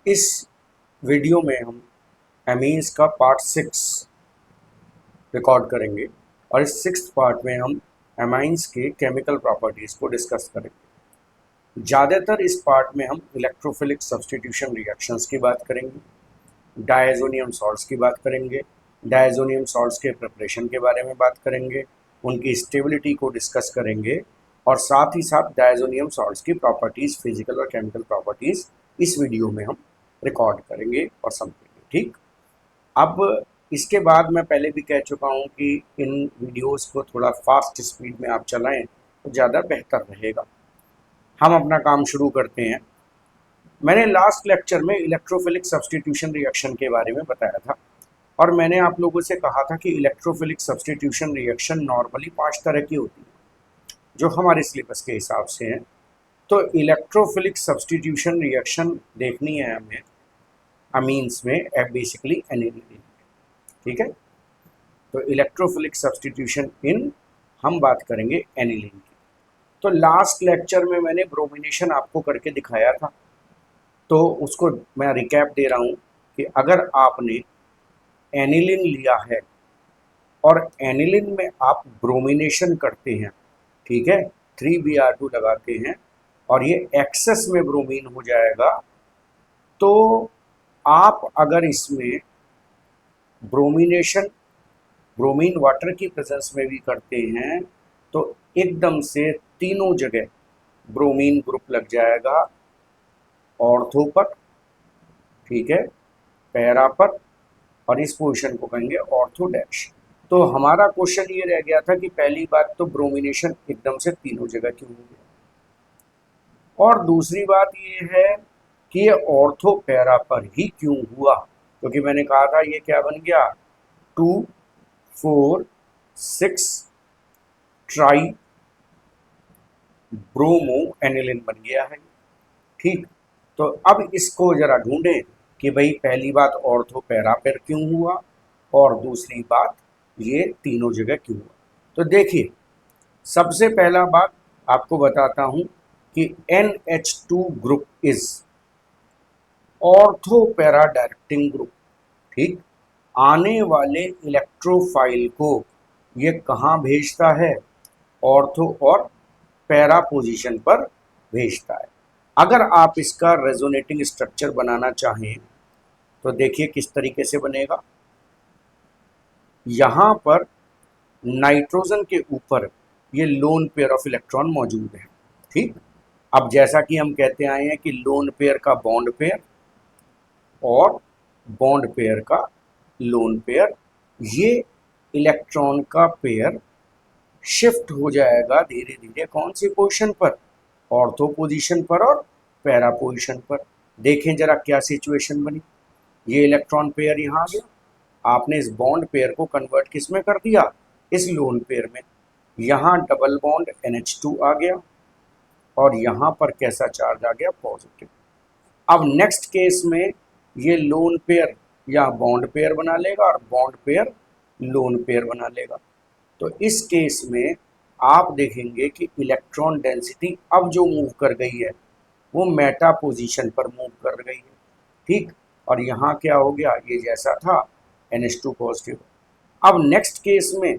इस वीडियो में हम एमीन्स का पार्ट 6 रिकॉर्ड करेंगे और इस 6th पार्ट में हम एमाइंस के केमिकल प्रॉपर्टीज़ को डिस्कस करेंगे। ज़्यादातर इस पार्ट में हम इलेक्ट्रोफिलिक सब्स्टिट्यूशन रिएक्शंस की बात करेंगे, डायज़ोनियम सॉल्ट्स की बात करेंगे, डायज़ोनियम सॉल्ट्स के प्रिपरेशन के बारे में बात करेंगे, उनकी स्टेबिलिटी को डिस्कस करेंगे और साथ ही साथ डायज़ोनियम सॉल्ट्स की प्रॉपर्टीज़, फिजिकल और केमिकल प्रॉपर्टीज़ इस वीडियो में हम रिकॉर्ड करेंगे और समझेंगे। ठीक, अब इसके बाद मैं पहले भी कह चुका हूँ कि इन वीडियोस को थोड़ा फास्ट स्पीड में आप चलाएं तो ज़्यादा बेहतर रहेगा। हम अपना काम शुरू करते हैं। मैंने लास्ट लेक्चर में इलेक्ट्रोफिलिक सब्स्टिट्यूशन रिएक्शन के बारे में बताया था और मैंने आप लोगों से कहा था कि इलेक्ट्रोफिलिक सब्स्टिट्यूशन रिएक्शन नॉर्मली 5 तरह की होती है जो हमारे सिलेबस के हिसाब से हैं। तो इलेक्ट्रोफिलिक सब्स्टिट्यूशन रिएक्शन देखनी है हमें अमीन्स में बेसिकली एनिलीन। ठीक है, तो इलेक्ट्रोफिलिक सब्स्टिट्यूशन इन हम बात करेंगे एनिलीन की। तो लास्ट लेक्चर में मैंने ब्रोमिनेशन आपको करके दिखाया था, तो उसको मैं रिकैप दे रहा हूँ कि अगर आपने एनिलीन लिया है और एनिलीन में आप ब्रोमिनेशन करते हैं, ठीक है, 3Br2 लगाते हैं और ये एक्सेस में ब्रोमीन हो जाएगा, तो आप अगर इसमें ब्रोमिनेशन ब्रोमीन वाटर की प्रेजेंस में भी करते हैं तो एकदम से तीनों जगह ब्रोमीन ग्रुप लग जाएगा, ऑर्थो पर, ठीक है, पैरा पर, और इस पोजीशन को कहेंगे ऑर्थो डैश। तो हमारा क्वेश्चन ये रह गया था कि पहली बात तो ब्रोमिनेशन एकदम से तीनों जगह क्यों हो गया, और दूसरी बात ये है कि ये ऑर्थो पैरा पर ही क्यों हुआ, क्योंकि मैंने कहा था ये क्या बन गया, 2,4,6 ट्राई ब्रोमो एनिलिन बन गया है। ठीक, तो अब इसको जरा ढूंढें कि भाई पहली बात ऑर्थो पैरा पर क्यों हुआ और दूसरी बात ये तीनों जगह क्यों हुआ। तो देखिए, सबसे पहला बात आपको बताता हूं कि NH2 group is ortho para directing group. ठीक, आने वाले इलेक्ट्रोफाइल को ये कहाँ भेजता है, ऑर्थो और पैरा पोजीशन पर भेजता है। अगर आप इसका रेजोनेटिंग स्ट्रक्चर बनाना चाहें तो देखिए किस तरीके से बनेगा। यहाँ पर नाइट्रोजन के ऊपर ये लोन पेयर ऑफ इलेक्ट्रॉन मौजूद है। ठीक, अब जैसा कि हम कहते आए हैं कि लोन पेयर का बॉन्ड पेयर और बॉन्ड पेयर का लोन पेयर, ये इलेक्ट्रॉन का पेयर शिफ्ट हो जाएगा धीरे धीरे कौन सी पोजीशन पर, ऑर्थो पोजीशन पर और पैरा पोजीशन पर। देखें जरा क्या सिचुएशन बनी, ये इलेक्ट्रॉन पेयर यहाँ आ गया, आपने इस बॉन्ड पेयर को कन्वर्ट किस में कर दिया, इस लोन पेयर में। यहाँ डबल बॉन्ड NH2 आ गया और यहाँ पर कैसा चार्ज आ गया, पॉजिटिव। अब नेक्स्ट केस में ये लोन पेयर या बॉन्ड पेयर बना लेगा और बॉन्ड पेयर लोन पेयर बना लेगा। तो इस केस में आप देखेंगे कि इलेक्ट्रॉन डेंसिटी अब जो मूव कर गई है वो मेटा पोजीशन पर मूव कर गई है। ठीक, और यहाँ क्या हो गया, ये जैसा था NH2 पॉजिटिव। अब नेक्स्ट केस में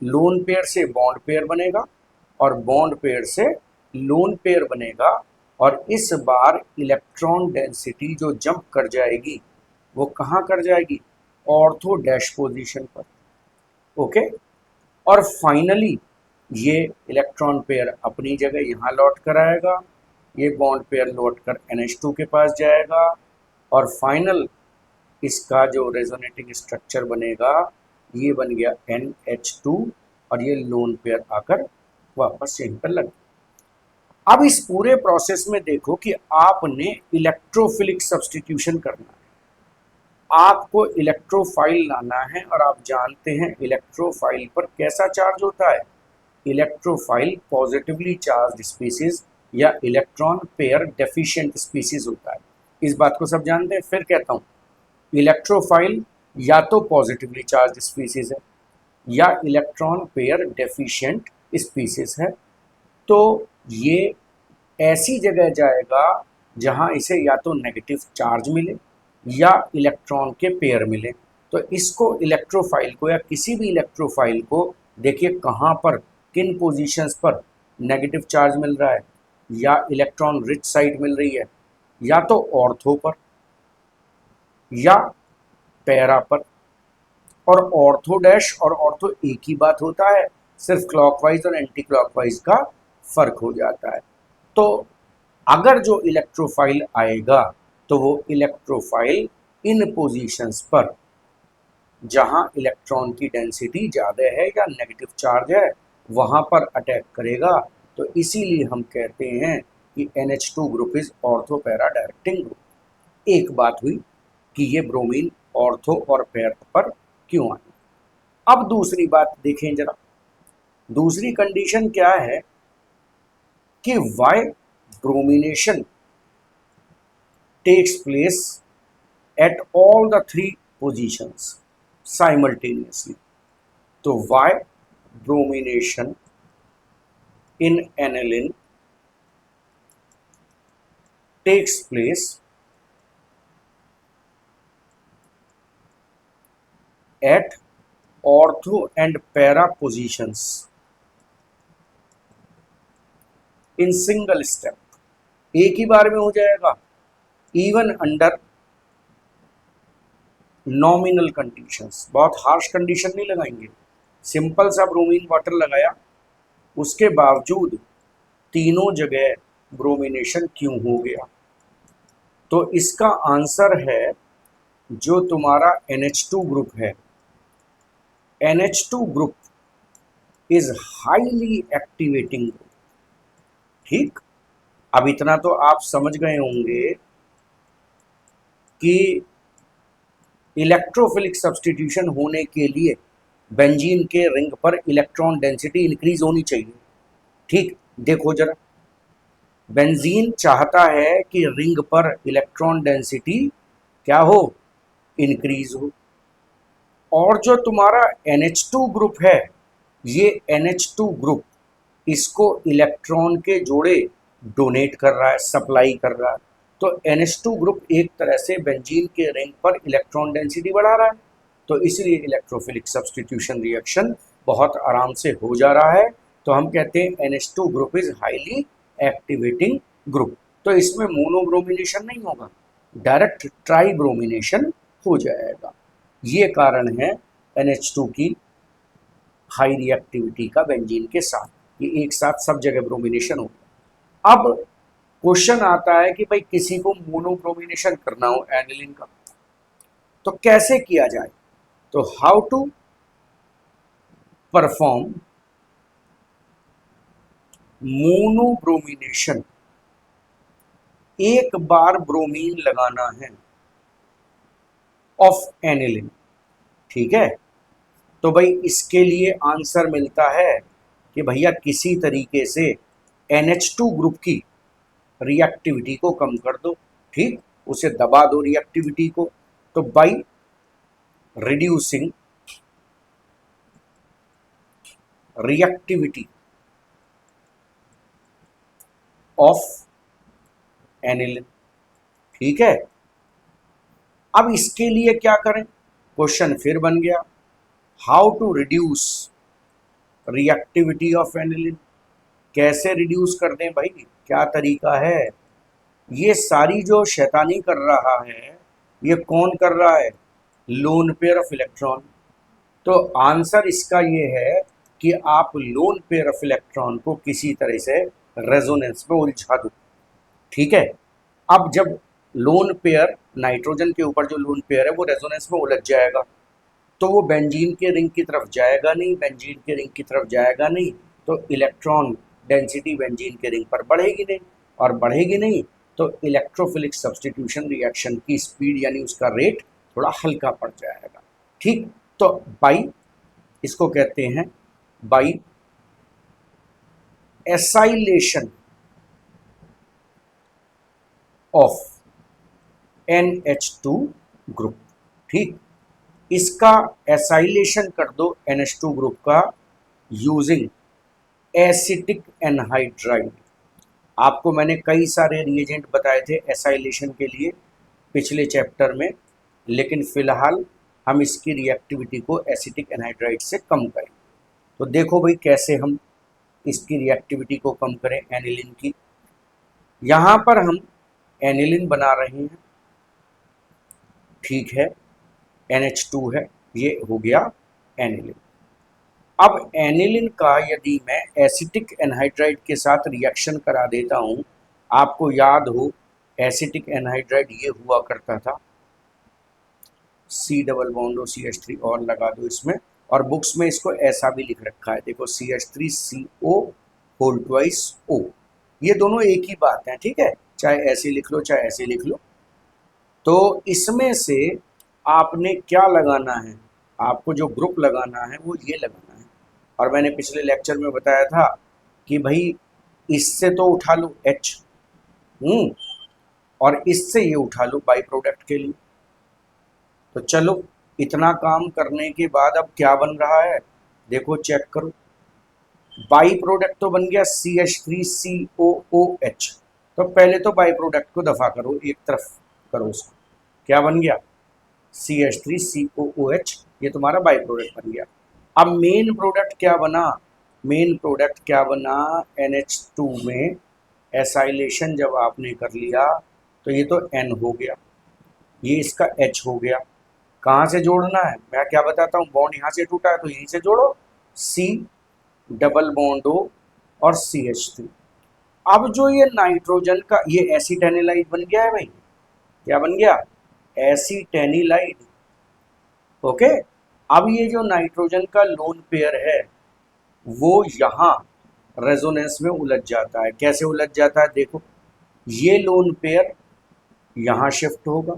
लोन पेयर से बॉन्ड पेयर बनेगा और बॉन्ड पेयर से लोन पेयर बनेगा, और इस बार इलेक्ट्रॉन डेंसिटी जो जंप कर जाएगी वो कहाँ कर जाएगी, ऑर्थो डैश पोजीशन पर। ओके, और फाइनली ये इलेक्ट्रॉन पेयर अपनी जगह यहाँ लौट कर आएगा, ये बॉन्ड पेयर लौट कर NH2 के पास जाएगा और फाइनल इसका जो रेजोनेटिंग स्ट्रक्चर बनेगा ये बन गया NH2 और ये लोन पेयर आकर वापस यहीं पर लग गया। अब इस पूरे प्रोसेस में देखो कि आपने इलेक्ट्रोफिलिक सब्स्टिट्यूशन करना है, आपको इलेक्ट्रोफाइल लाना है, और आप जानते हैं इलेक्ट्रोफाइल पर कैसा चार्ज होता है, इलेक्ट्रोफाइल पॉजिटिवली चार्ज स्पीसीज या इलेक्ट्रॉन पेयर डेफिशिएंट स्पीसीज होता है। इस बात को सब जानते हैं। फिर कहता हूँ, इलेक्ट्रोफाइल या तो पॉजिटिवली चार्ज स्पीसीज है या इलेक्ट्रॉन पेयर डेफिशिएंट स्पीसीज है। तो ये ऐसी जगह जाएगा जहां इसे या तो नेगेटिव चार्ज मिले या इलेक्ट्रॉन के पेयर मिले। तो इसको इलेक्ट्रोफाइल को या किसी भी इलेक्ट्रोफाइल को देखिए कहाँ पर, किन पोजीशंस पर नेगेटिव चार्ज मिल रहा है, या इलेक्ट्रॉन रिच साइड मिल रही है, या तो ऑर्थो पर या पैरा पर। और ऑर्थो डैश और ऑर्थो एक ही बात होता है, सिर्फ क्लॉकवाइज और एंटी क्लॉकवाइज का फर्क हो जाता है। तो अगर जो इलेक्ट्रोफाइल आएगा तो वो इलेक्ट्रोफाइल इन पोजीशंस पर जहां इलेक्ट्रॉन की डेंसिटी ज़्यादा है या नेगेटिव चार्ज है वहां पर अटैक करेगा। तो इसीलिए हम कहते हैं कि NH2 group is ortho para directing group. एक बात हुई कि ये ब्रोमीन ऑर्थो और पैरा पर क्यों आई। अब दूसरी बात देखें जरा, दूसरी कंडीशन क्या है कि why bromination takes place at all the three positions simultaneously. तो why bromination in aniline takes place at ortho and para positions in single step, एक ही बार में हो जाएगा, इवन अंडर नॉमिनल कंडीशंस। बहुत हार्श कंडीशन नहीं लगाएंगे, सिंपल सा ब्रोमीन वाटर लगाया, उसके बावजूद तीनों जगह ब्रोमिनेशन क्यों हो गया। तो इसका आंसर है जो तुम्हारा NH2 ग्रुप है, NH2 group is highly activating group. ठीक, अब इतना तो आप समझ गए होंगे कि इलेक्ट्रोफिलिक सब्स्टिट्यूशन होने के लिए बेंजीन के रिंग पर इलेक्ट्रॉन डेंसिटी इंक्रीज होनी चाहिए। ठीक, देखो जरा, बेंजीन चाहता है कि रिंग पर इलेक्ट्रॉन डेंसिटी क्या हो, इंक्रीज हो। और जो तुम्हारा NH2 ग्रुप है, ये NH2 ग्रुप इसको इलेक्ट्रॉन के जोड़े डोनेट कर रहा है, सप्लाई कर रहा है। तो NH2 ग्रुप एक तरह से बेंजीन के रिंग पर इलेक्ट्रॉन डेंसिटी बढ़ा रहा है। तो इसलिए इलेक्ट्रोफिलिक सब्स्टिट्यूशन रिएक्शन बहुत आराम से हो जा रहा है। तो हम कहते हैं NH2 group is highly activating group. तो इसमें मोनोब्रोमिनेशन नहीं होगा, डायरेक्ट ट्राइब्रोमिनेशन हो जाएगा। ये कारण है NH2 की हाई रिएक्टिविटी का बेंजीन के साथ, ये एक साथ सब जगह ब्रोमिनेशन हो गया। अब क्वेश्चन आता है कि भाई किसी को मोनोब्रोमिनेशन करना हो एनिलीन का, तो कैसे किया जाए। तो हाउ टू परफॉर्म मोनोब्रोमिनेशन, एक बार ब्रोमीन लगाना है ऑफ एनिलीन। ठीक है, तो भाई इसके लिए आंसर मिलता है कि भैया किसी तरीके से NH2 ग्रुप की रिएक्टिविटी को कम कर दो। ठीक, उसे दबा दो रिएक्टिविटी को। तो by reducing reactivity of aniline. ठीक है, अब इसके लिए क्या करें, क्वेश्चन फिर बन गया, how to reduce reactivity of aniline. कैसे रिड्यूस कर दें भाई, क्या तरीका है। ये सारी जो शैतानी कर रहा है ये कौन कर रहा है, लोन पेयर ऑफ इलेक्ट्रॉन। तो आंसर इसका ये है कि आप लोन पेयर ऑफ इलेक्ट्रॉन को किसी तरह से रेजोनेंस में उलझा दो। ठीक है, अब जब लोन पेयर नाइट्रोजन के ऊपर जो लोन पेयर है वो रेजोनेंस में उलझ जाएगा तो वो बेंजीन के रिंग की तरफ जाएगा नहीं, बेंजीन के रिंग की तरफ जाएगा नहीं, तो इलेक्ट्रॉन डेंसिटी बेंजीन के रिंग पर बढ़ेगी नहीं, और बढ़ेगी नहीं तो इलेक्ट्रोफिलिक सब्स्टिट्यूशन रिएक्शन की स्पीड यानी उसका रेट थोड़ा हल्का पड़ जाएगा। ठीक, तो बाई, इसको कहते हैं by acylation of NH2 group. ठीक, इसका एसाइलेशन कर दो NH2 ग्रुप का यूजिंग एसिटिक एनहाइड्राइड। आपको मैंने कई सारे रिएजेंट बताए थे एसाइलेशन के लिए पिछले चैप्टर में, लेकिन फिलहाल हम इसकी रिएक्टिविटी को एसिटिक एनहाइड्राइड से कम करें। तो देखो भाई कैसे हम इसकी रिएक्टिविटी को कम करें एनिलीन की। यहाँ पर हम एनिलीन बना रहे हैं, ठीक है, NH2 है, ये हो गया एनिलीन। अब एनिलीन का यदि मैं एसिटिक एनहाइड्राइड के साथ रिएक्शन करा देता हूँ, आपको याद हो एसिटिक एनहाइड्राइड ये हुआ करता था, C double bond O CH3 और लगा दो इसमें, और बुक्स में इसको ऐसा भी लिख रखा है, देखो CH3CO होल ट्वाइस O, ये दोनों एक ही बात है, ठीक है, चाहे ऐसे लिख लो चाहे ऐसे लिख लो। तो इसमें से आपने क्या लगाना है, आपको जो ग्रुप लगाना है वो ये लगाना है। और मैंने पिछले लेक्चर में बताया था कि भाई इससे तो उठा लो H, और इससे ये उठा लो बाई प्रोडक्ट के लिए। तो चलो इतना काम करने के बाद अब क्या बन रहा है, देखो चेक करो, बाई प्रोडक्ट तो बन गया CH3COOH। तो पहले तो बाई प्रोडक्ट को दफा करो, एक तरफ करो उसको, क्या बन गया CH3COOH, ये तुम्हारा बाई प्रोडक्ट बन गया। अब मेन प्रोडक्ट क्या बना, मेन प्रोडक्ट क्या बना, NH2 में एसाइलेशन जब आपने कर लिया तो ये तो N हो गया, ये इसका H हो गया। कहाँ से जोड़ना है, मैं क्या बताता हूँ, बॉन्ड यहाँ से टूटा है तो यहीं से जोड़ो, C डबल बॉन्ड O और CH3। अब जो ये नाइट्रोजन का ये एसिटेनिलाइड बन गया है भाई, क्या बन गया, एसिटेनिलाइड, ओके। अब ये जो नाइट्रोजन का लोन पेयर है वो यहाँ रेजोनेंस में उलझ जाता है। कैसे उलझ जाता है, देखो ये लोन पेयर यहाँ शिफ्ट होगा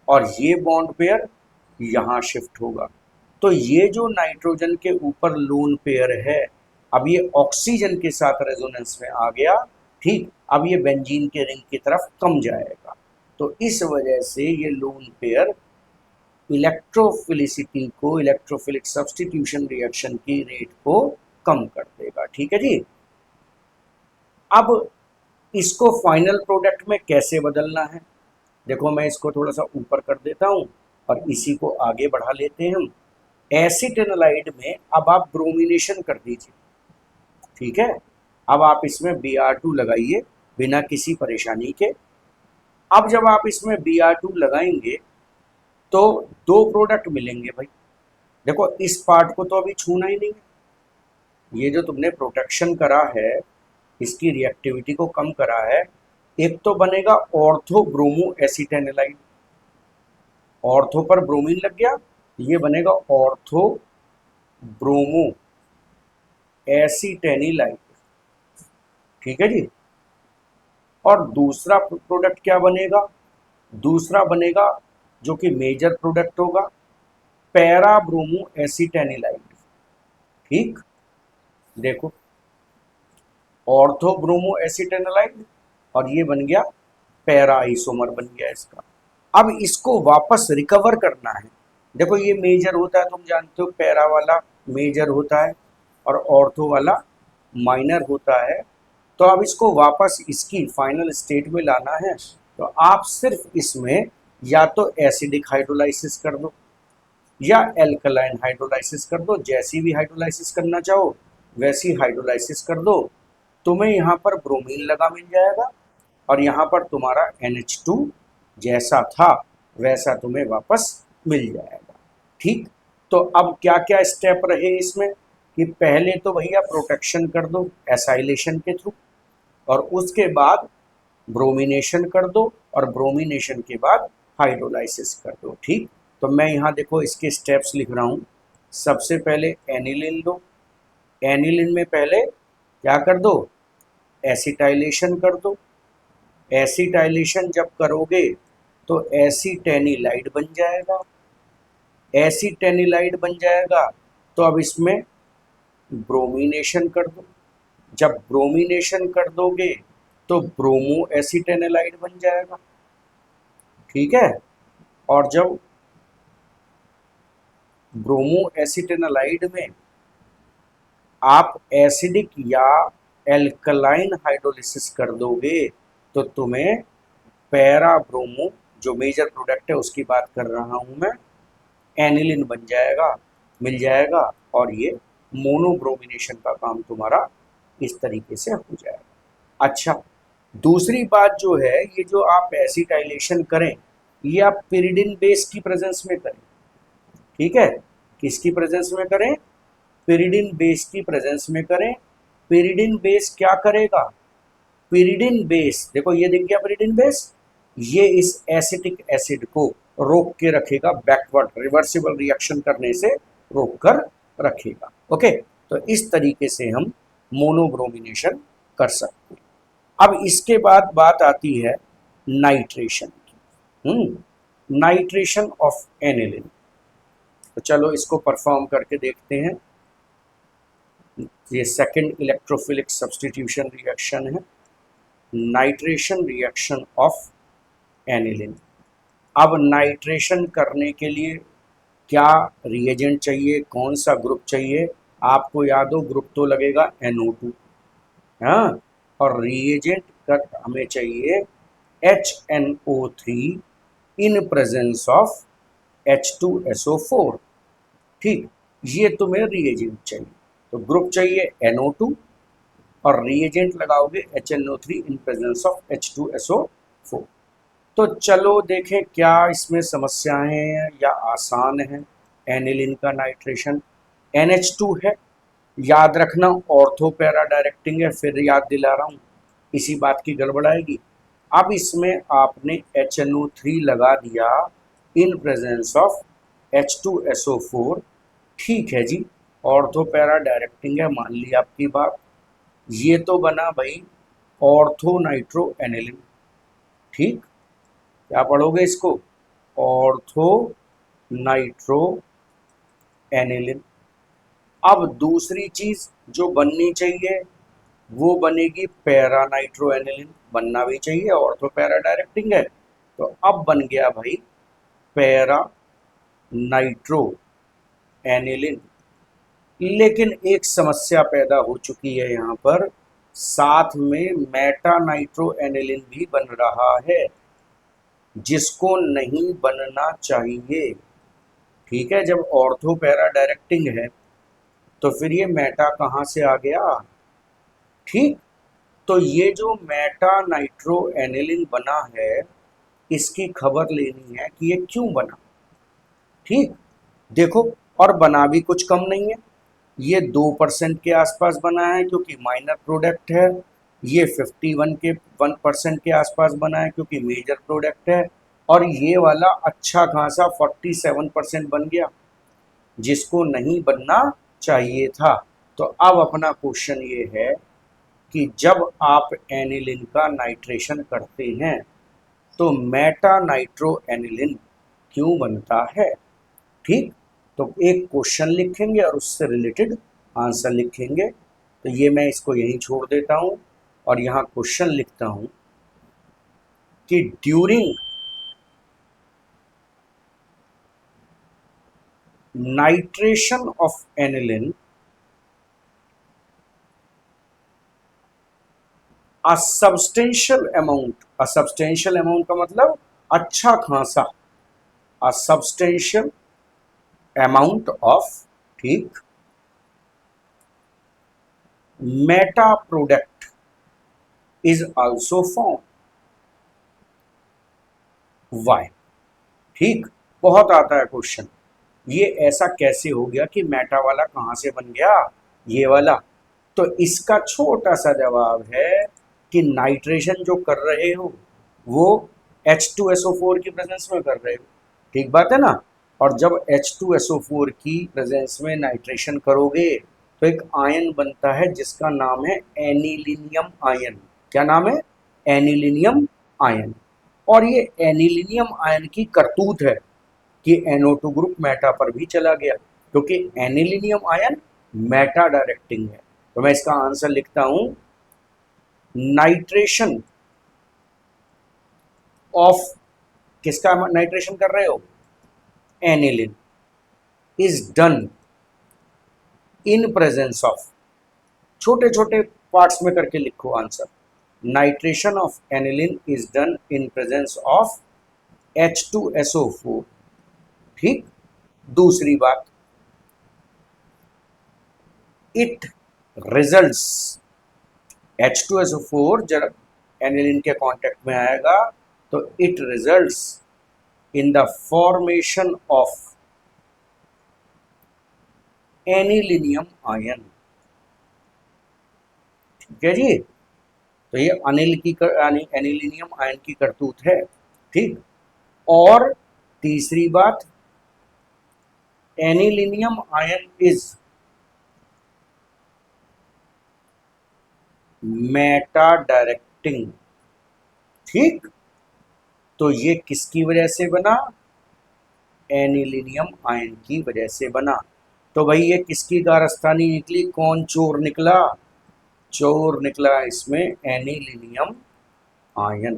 और ये बॉन्ड पेयर यहाँ शिफ्ट होगा। तो ये जो नाइट्रोजन के ऊपर लोन पेयर है, अब ये ऑक्सीजन के साथ रेजोनेंस में आ गया, ठीक। अब ये बेंजीन के रिंग की तरफ कम जाएगा, तो इस वजह से ये लोन पेयर इलेक्ट्रोफिलिसिटी को, इलेक्ट्रोफिलिक सब्स्टिट्यूशन रिएक्शन की रेट को कम कर देगा, ठीक है जी। अब इसको फाइनल प्रोडक्ट में कैसे बदलना है, देखो मैं इसको थोड़ा सा ऊपर कर देता हूँ और इसी को आगे बढ़ा लेते हैं हम। एसिटेनलाइड में अब आप ब्रोमिनेशन कर दीजिए, ठीक है। अब आप इसमें Br2 लगाइए बिना किसी परेशानी के। अब जब आप इसमें Br2 लगाएंगे तो दो प्रोडक्ट मिलेंगे भाई, देखो इस पार्ट को तो अभी छूना ही नहीं है, ये जो तुमने प्रोटेक्शन करा है, इसकी रिएक्टिविटी को कम करा है, एक तो बनेगा ऑर्थो ब्रोमो एसिटेनिलाइड, ऑर्थो पर ब्रोमीन लग गया, ये बनेगा ऑर्थो ब्रोमो एसिटेनिलाइड, ठीक है जी। और दूसरा प्रोडक्ट क्या बनेगा, दूसरा बनेगा जो कि मेजर प्रोडक्ट होगा, पैरा ब्रोमो एसिटेनिलाइड, ठीक। देखो ऑर्थो ब्रोमो एसिटेनिलाइड और ये बन गया पैरा आइसोमर बन गया इसका। अब इसको वापस रिकवर करना है, देखो ये मेजर होता है, तुम जानते हो पैरा वाला मेजर होता है और ऑर्थो वाला माइनर होता है। तो अब इसको वापस इसकी फाइनल स्टेट में लाना है, तो आप सिर्फ इसमें या तो एसिडिक हाइड्रोलाइसिस कर दो या एल्कलाइन हाइड्रोलाइसिस कर दो, जैसी भी हाइड्रोलाइसिस करना चाहो वैसी हाइड्रोलाइसिस कर दो, तुम्हें यहाँ पर ब्रोमीन लगा मिल जाएगा और यहाँ पर तुम्हारा NH2 जैसा था वैसा तुम्हें वापस मिल जाएगा, ठीक। तो अब क्या क्या स्टेप रहे इसमें, कि पहले तो भैया प्रोटेक्शन कर दो एसाइलेशन के थ्रू, और उसके बाद ब्रोमिनेशन कर दो, और ब्रोमिनेशन के बाद हाइड्रोलाइसिस कर दो, ठीक। तो मैं यहाँ देखो इसके स्टेप्स लिख रहा हूँ। सबसे पहले एनिलीन लो, एनिलीन में पहले क्या कर दो, एसिटाइलेशन कर दो, एसिटाइलेशन जब करोगे तो एसिटेनिलाइड बन जाएगा, एसिटेनिलाइड बन जाएगा तो अब इसमें ब्रोमिनेशन कर दो, जब ब्रोमिनेशन कर दोगे तो ब्रोमो एसिटेनिलाइड बन जाएगा, ठीक है। और जब ब्रोमो एसिटेनिलाइड में आप एसिडिक या एल्कलाइन हाइड्रोलिसिस कर दोगे तो तुम्हें पैरा ब्रोमो, जो मेजर प्रोडक्ट है उसकी बात कर रहा हूं मैं, एनिलिन बन जाएगा, मिल जाएगा, और ये मोनोब्रोमिनेशन का काम तुम्हारा इस तरीके से हो जाएगा। अच्छा, दूसरी बात जो है, ये जो आप एसिटाइलेशन करें ये आप पिरिडिन बेस की प्रेजेंस में करें, ठीक है। किसकी प्रेजेंस में करें? पिरिडिन बेस की प्रेजेंस में करें। पिरिडिन बेस क्या करेगा? पिरिडिन बेस, देखो ये दिख गया पिरिडिन बेस, ये इस एसिटिक एसिड को रोक के रखेगा, बैकवर्ड रिवर्सिबल रिएक्शन करने से रोक कर रखेगा। ओके, तो इस तरीके से हम मोनोब्रोमिनेशन कर सकते हैं। अब इसके बाद बात आती है नाइट्रेशन की। नाइट्रेशन ऑफ एनिलिन, तो चलो इसको परफॉर्म करके देखते हैं। ये सेकंड इलेक्ट्रोफिलिक सब्स्टिट्यूशन रिएक्शन है, नाइट्रेशन रिएक्शन ऑफ एनिलिन। अब नाइट्रेशन करने के लिए क्या रिएजेंट चाहिए, कौन सा ग्रुप चाहिए? आपको याद हो, ग्रुप तो लगेगा NO2, हाँ, और रिएजेंट कर हमें चाहिए HNO3 in presence of H2SO4। ठीक, ये तुम्हें रिएजेंट चाहिए, तो ग्रुप चाहिए NO2 और रिएजेंट लगाओगे HNO3 in presence of H2SO4। तो चलो देखें क्या इसमें समस्याएं हैं या आसान है। एनिलिन का नाइट्रेशन NH2 है, याद रखना ऑर्थो पैरा डायरेक्टिंग है, फिर याद दिला रहा हूँ, इसी बात की गड़बड़ आएगी। अब इसमें आपने HNO3 लगा दिया इन प्रेजेंस ऑफ H2SO4, ठीक है जी, ऑर्थो पैरा डायरेक्टिंग है, मान ली आपकी बात। ये तो बना भाई ऑर्थो नाइट्रो एनिलिन। ठीक, क्या पढ़ोगे इसको? Ortho nitro aniline. अब दूसरी चीज जो बननी चाहिए वो बनेगी पैरा नाइट्रो एनिलिन, बनना भी चाहिए, ऑर्थो पैरा डायरेक्टिंग है। तो अब बन गया भाई पैरा नाइट्रो एनिलिन। लेकिन एक समस्या पैदा हो चुकी है यहाँ पर, साथ में मेटा नाइट्रो एनिलिन भी बन रहा है, जिसको नहीं बनना चाहिए। ठीक है, जब ऑर्थो पैरा डायरेक्टिंग है तो फिर ये मेटा कहाँ से आ गया? ठीक, तो ये जो मेटा नाइट्रो एनिलिन बना है इसकी खबर लेनी है कि ये क्यों बना। ठीक, देखो, और बना भी कुछ कम नहीं है, ये 2% के आसपास बना है क्योंकि माइनर प्रोडक्ट है, ये 51% के आसपास बना है क्योंकि मेजर प्रोडक्ट है, और ये वाला अच्छा खासा 47% बन गया, जिसको नहीं बनना चाहिए था। तो अब अपना क्वेश्चन ये है कि जब आप एनिलिन का नाइट्रेशन करते हैं तो मेटा नाइट्रो एनिलिन क्यों बनता है। ठीक, तो एक क्वेश्चन लिखेंगे और उससे रिलेटेड आंसर लिखेंगे। तो ये मैं इसको यहीं छोड़ देता हूँ और यहाँ क्वेश्चन लिखता हूँ कि during nitration of aniline a substantial amount का मतलब अच्छा खासा, अ सब्सटेंशियल अमाउंट ऑफ, ठीक, meta product is also form. Why? ठीक, बहुत आता है क्वेश्चन, ये ऐसा कैसे हो गया कि मेटा वाला कहाँ से बन गया ये वाला। तो इसका छोटा सा जवाब है कि नाइट्रेशन जो कर रहे हो वो H2SO4 की प्रेजेंस में कर रहे हो, ठीक बात है ना। और जब H2SO4 की प्रेजेंस में नाइट्रेशन करोगे तो एक आयन बनता है जिसका नाम है एनिलिनियम आयन। क्या नाम है? Anilinium ion. और ये एनिलिनियम आयन की करतूत है कि NO2 ग्रुप मेटा पर भी चला गया, क्योंकि एनिलिनियम आयन मेटा डायरेक्टिंग है। तो मैं इसका आंसर लिखता हूं, नाइट्रेशन ऑफ, किसका नाइट्रेशन कर रहे हो? Aniline is done in presence of, छोटे छोटे पार्ट्स में करके लिखो answer. Nitration of aniline is done in presence of H2SO4। ठीक। दूसरी बात, इट रिजल्ट्स, H2SO4 जब एनिलिन के कांटेक्ट में आएगा तो it results in the formation of anilinium ion. ठीक है जी। तो ये अनिल की यानी एनिलिनियम आयन की करतूत है। ठीक। और तीसरी बात, anilinium ion is Meta directing. ठीक। तो ये किसकी वजह से बना? एनिलिनियम आयन की वजह से बना। तो भाई ये किसकी कारस्तानी निकली? कौन चोर निकला? चोर निकला इसमें एनिलिनियम आयन।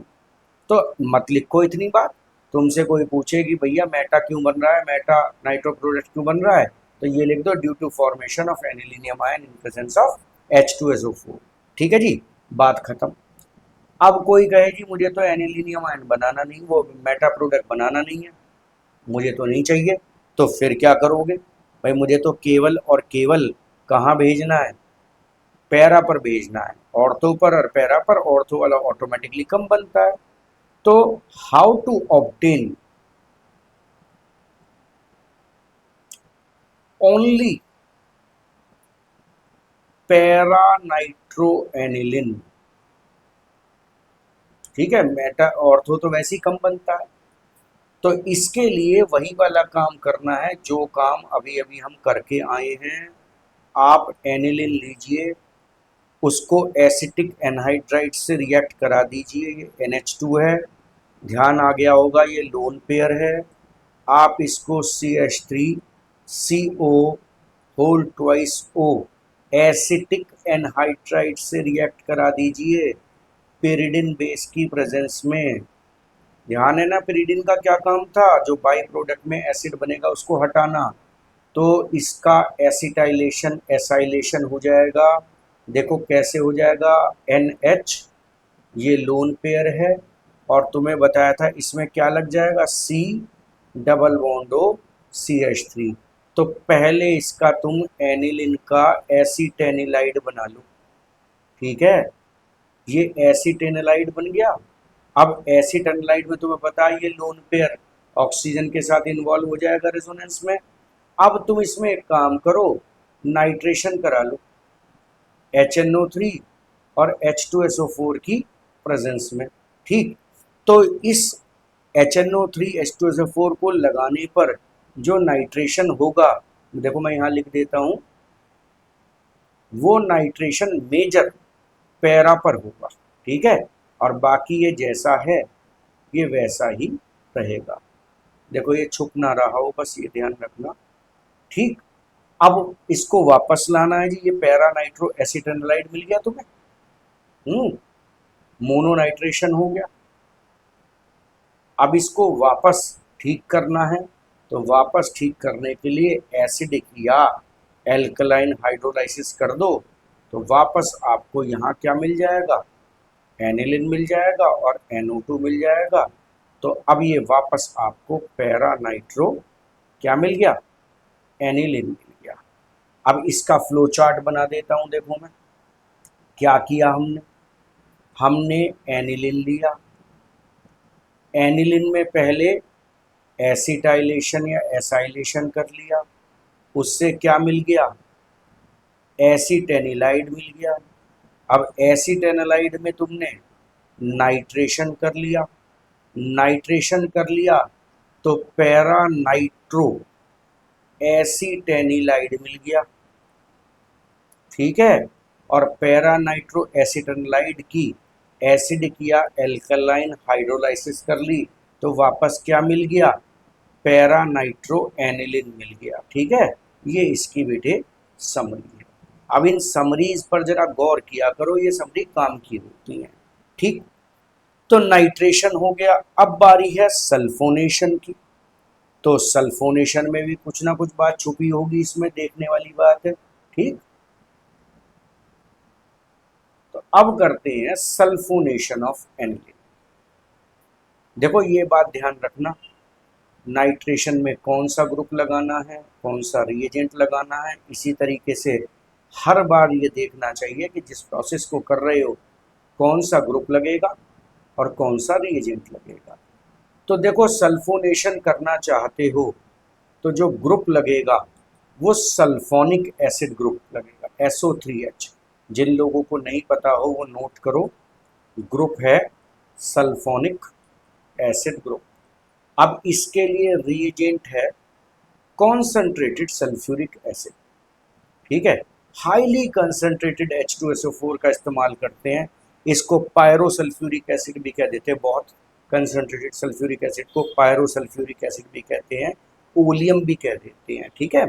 तो मत लिखो इतनी बात। तुमसे कोई पूछे कि भैया मेटा क्यों बन रहा है, मेटा नाइट्रो प्रोडक्ट क्यों बन रहा है, तो ये लिख दो due to formation of anilinium ion in presence of H2SO4। ठीक है जी, बात खत्म। अब कोई कहे जी मुझे तो एनिलिनियम आयन बनाना नहीं, वो मेटा प्रोडक्ट बनाना नहीं है, मुझे तो नहीं चाहिए, तो फिर क्या करोगे? भाई मुझे तो केवल और केवल कहाँ भेजना है? पैरा पर भेजना है। ऑर्थो पर और पैरा पर, ऑर्थो वाला ऑटोमेटिकली कम बनता है। तो how to obtain only para nitro aniline. ठीक है, मेटा ऑर्थो तो वैसे ही कम बनता है। तो इसके लिए वही वाला काम करना है जो काम अभी अभी हम करके आए हैं। आप एनिलिन लीजिए, उसको एसिटिक एनहाइड्राइड से रिएक्ट करा दीजिए, ये NH2 है, ध्यान आ गया होगा ये लोन पेयर है। आप इसको CH3CO whole twice O acetic anhydride से रिएक्ट करा दीजिए पेरिडिन बेस की प्रेजेंस में। ध्यान है ना, पेरिडिन का क्या काम था? जो बाई प्रोडक्ट में एसिड बनेगा उसको हटाना। तो इसका एसिटाइलेशन एसाइलेशन हो जाएगा। देखो कैसे हो जाएगा, NH, ये लोन पेयर है, और तुम्हें बताया था इसमें क्या लग जाएगा, C double bond O CH3। तो पहले इसका तुम एनिलिन का एसिटेनिलाइड बना लो। ठीक है, ये एसिटेनिलाइड बन गया। अब एसिटेनिलाइड में तुम्हें पता है ये लोन पेयर ऑक्सीजन के साथ इन्वॉल्व हो जाएगा रेजोनेंस में। अब तुम इसमें एक काम करो, नाइट्रेशन करा लो HNO3 और H2SO4 की प्रेजेंस में। ठीक। तो इस HNO3 H2SO4 को लगाने पर जो नाइट्रेशन होगा, देखो मैं यहाँ लिख देता हूँ, वो नाइट्रेशन मेजर पैरा पर होगा। ठीक है, और बाकी ये जैसा है ये वैसा ही रहेगा। देखो ये छुप ना रहा हो, बस ये ध्यान रखना। ठीक। अब इसको वापस लाना है जी, ये पैरा नाइट्रो एसिटेनलाइड मिल गया तुम्हें, मोनोनाइट्रेशन हो गया। अब इसको वापस ठीक करना है, तो वापस ठीक करने के लिए एसिडिक या एल्कलाइन हाइड्रोलाइसिस कर दो, तो वापस आपको यहाँ क्या मिल जाएगा, एनिलिन मिल जाएगा और NO2 मिल जाएगा। तो अब ये वापस आपको पैरा नाइट्रो क्या मिल गया, एनिलिन मिल गया। अब इसका फ्लो चार्ट बना देता हूँ। देखो मैं क्या किया, हमने एनिलिन लिया, एनिलिन में पहले एसिटाइलेशन या एसाइलेशन कर लिया, उससे क्या मिल गया, एसिटेनिलाइड मिल गया। अब एसिटेनिलाइड में तुमने नाइट्रेशन कर लिया, नाइट्रेशन कर लिया तो पैरा नाइट्रो एसिटेनिलाइड मिल गया। ठीक है, और पैरा नाइट्रो एसिटेनिलाइड की एसिडिक या एल्कलाइन हाइड्रोलाइसिस कर ली, तो वापस क्या मिल गया, पैरा नाइट्रो एनिलिन मिल गया। ठीक है, ये इसकी बेटे समरी है। अब इन समरीज पर जरा गौर किया करो, ये समरी काम की होती हैं। ठीक। तो नाइट्रेशन हो गया, अब बारी है सल्फोनेशन की। तो सल्फोनेशन में भी कुछ ना कुछ बात छुपी होगी, इसमें देखने वाली बात है। ठीक। अब करते हैं सल्फोनेशन ऑफ एनिलीन। देखो ये बात ध्यान रखना, नाइट्रेशन में कौन सा ग्रुप लगाना है, कौन सा रिएजेंट लगाना है, इसी तरीके से हर बार ये देखना चाहिए कि जिस प्रोसेस को कर रहे हो कौन सा ग्रुप लगेगा और कौन सा रिएजेंट लगेगा। तो देखो सल्फोनेशन करना चाहते हो तो जो ग्रुप लगेगा वो सल्फोनिक एसिड ग्रुप लगेगा, SO3H। जिन लोगों को नहीं पता हो वो नोट करो, ग्रुप है सल्फोनिक एसिड ग्रुप। अब इसके लिए रिएजेंट है कॉन्सेंट्रेटेड सल्फ्यूरिक एसिड, ठीक है। हाईली कंसंट्रेटेड H2SO4 का इस्तेमाल करते हैं, इसको पायरोसल्फ्यूरिक एसिड भी कह देते हैं, बहुत कंसंट्रेटेड सल्फ्यूरिक एसिड को पायरोसल्फ्यूरिक एसिड भी कहते हैं, ओलियम भी कह देते हैं, ठीक है।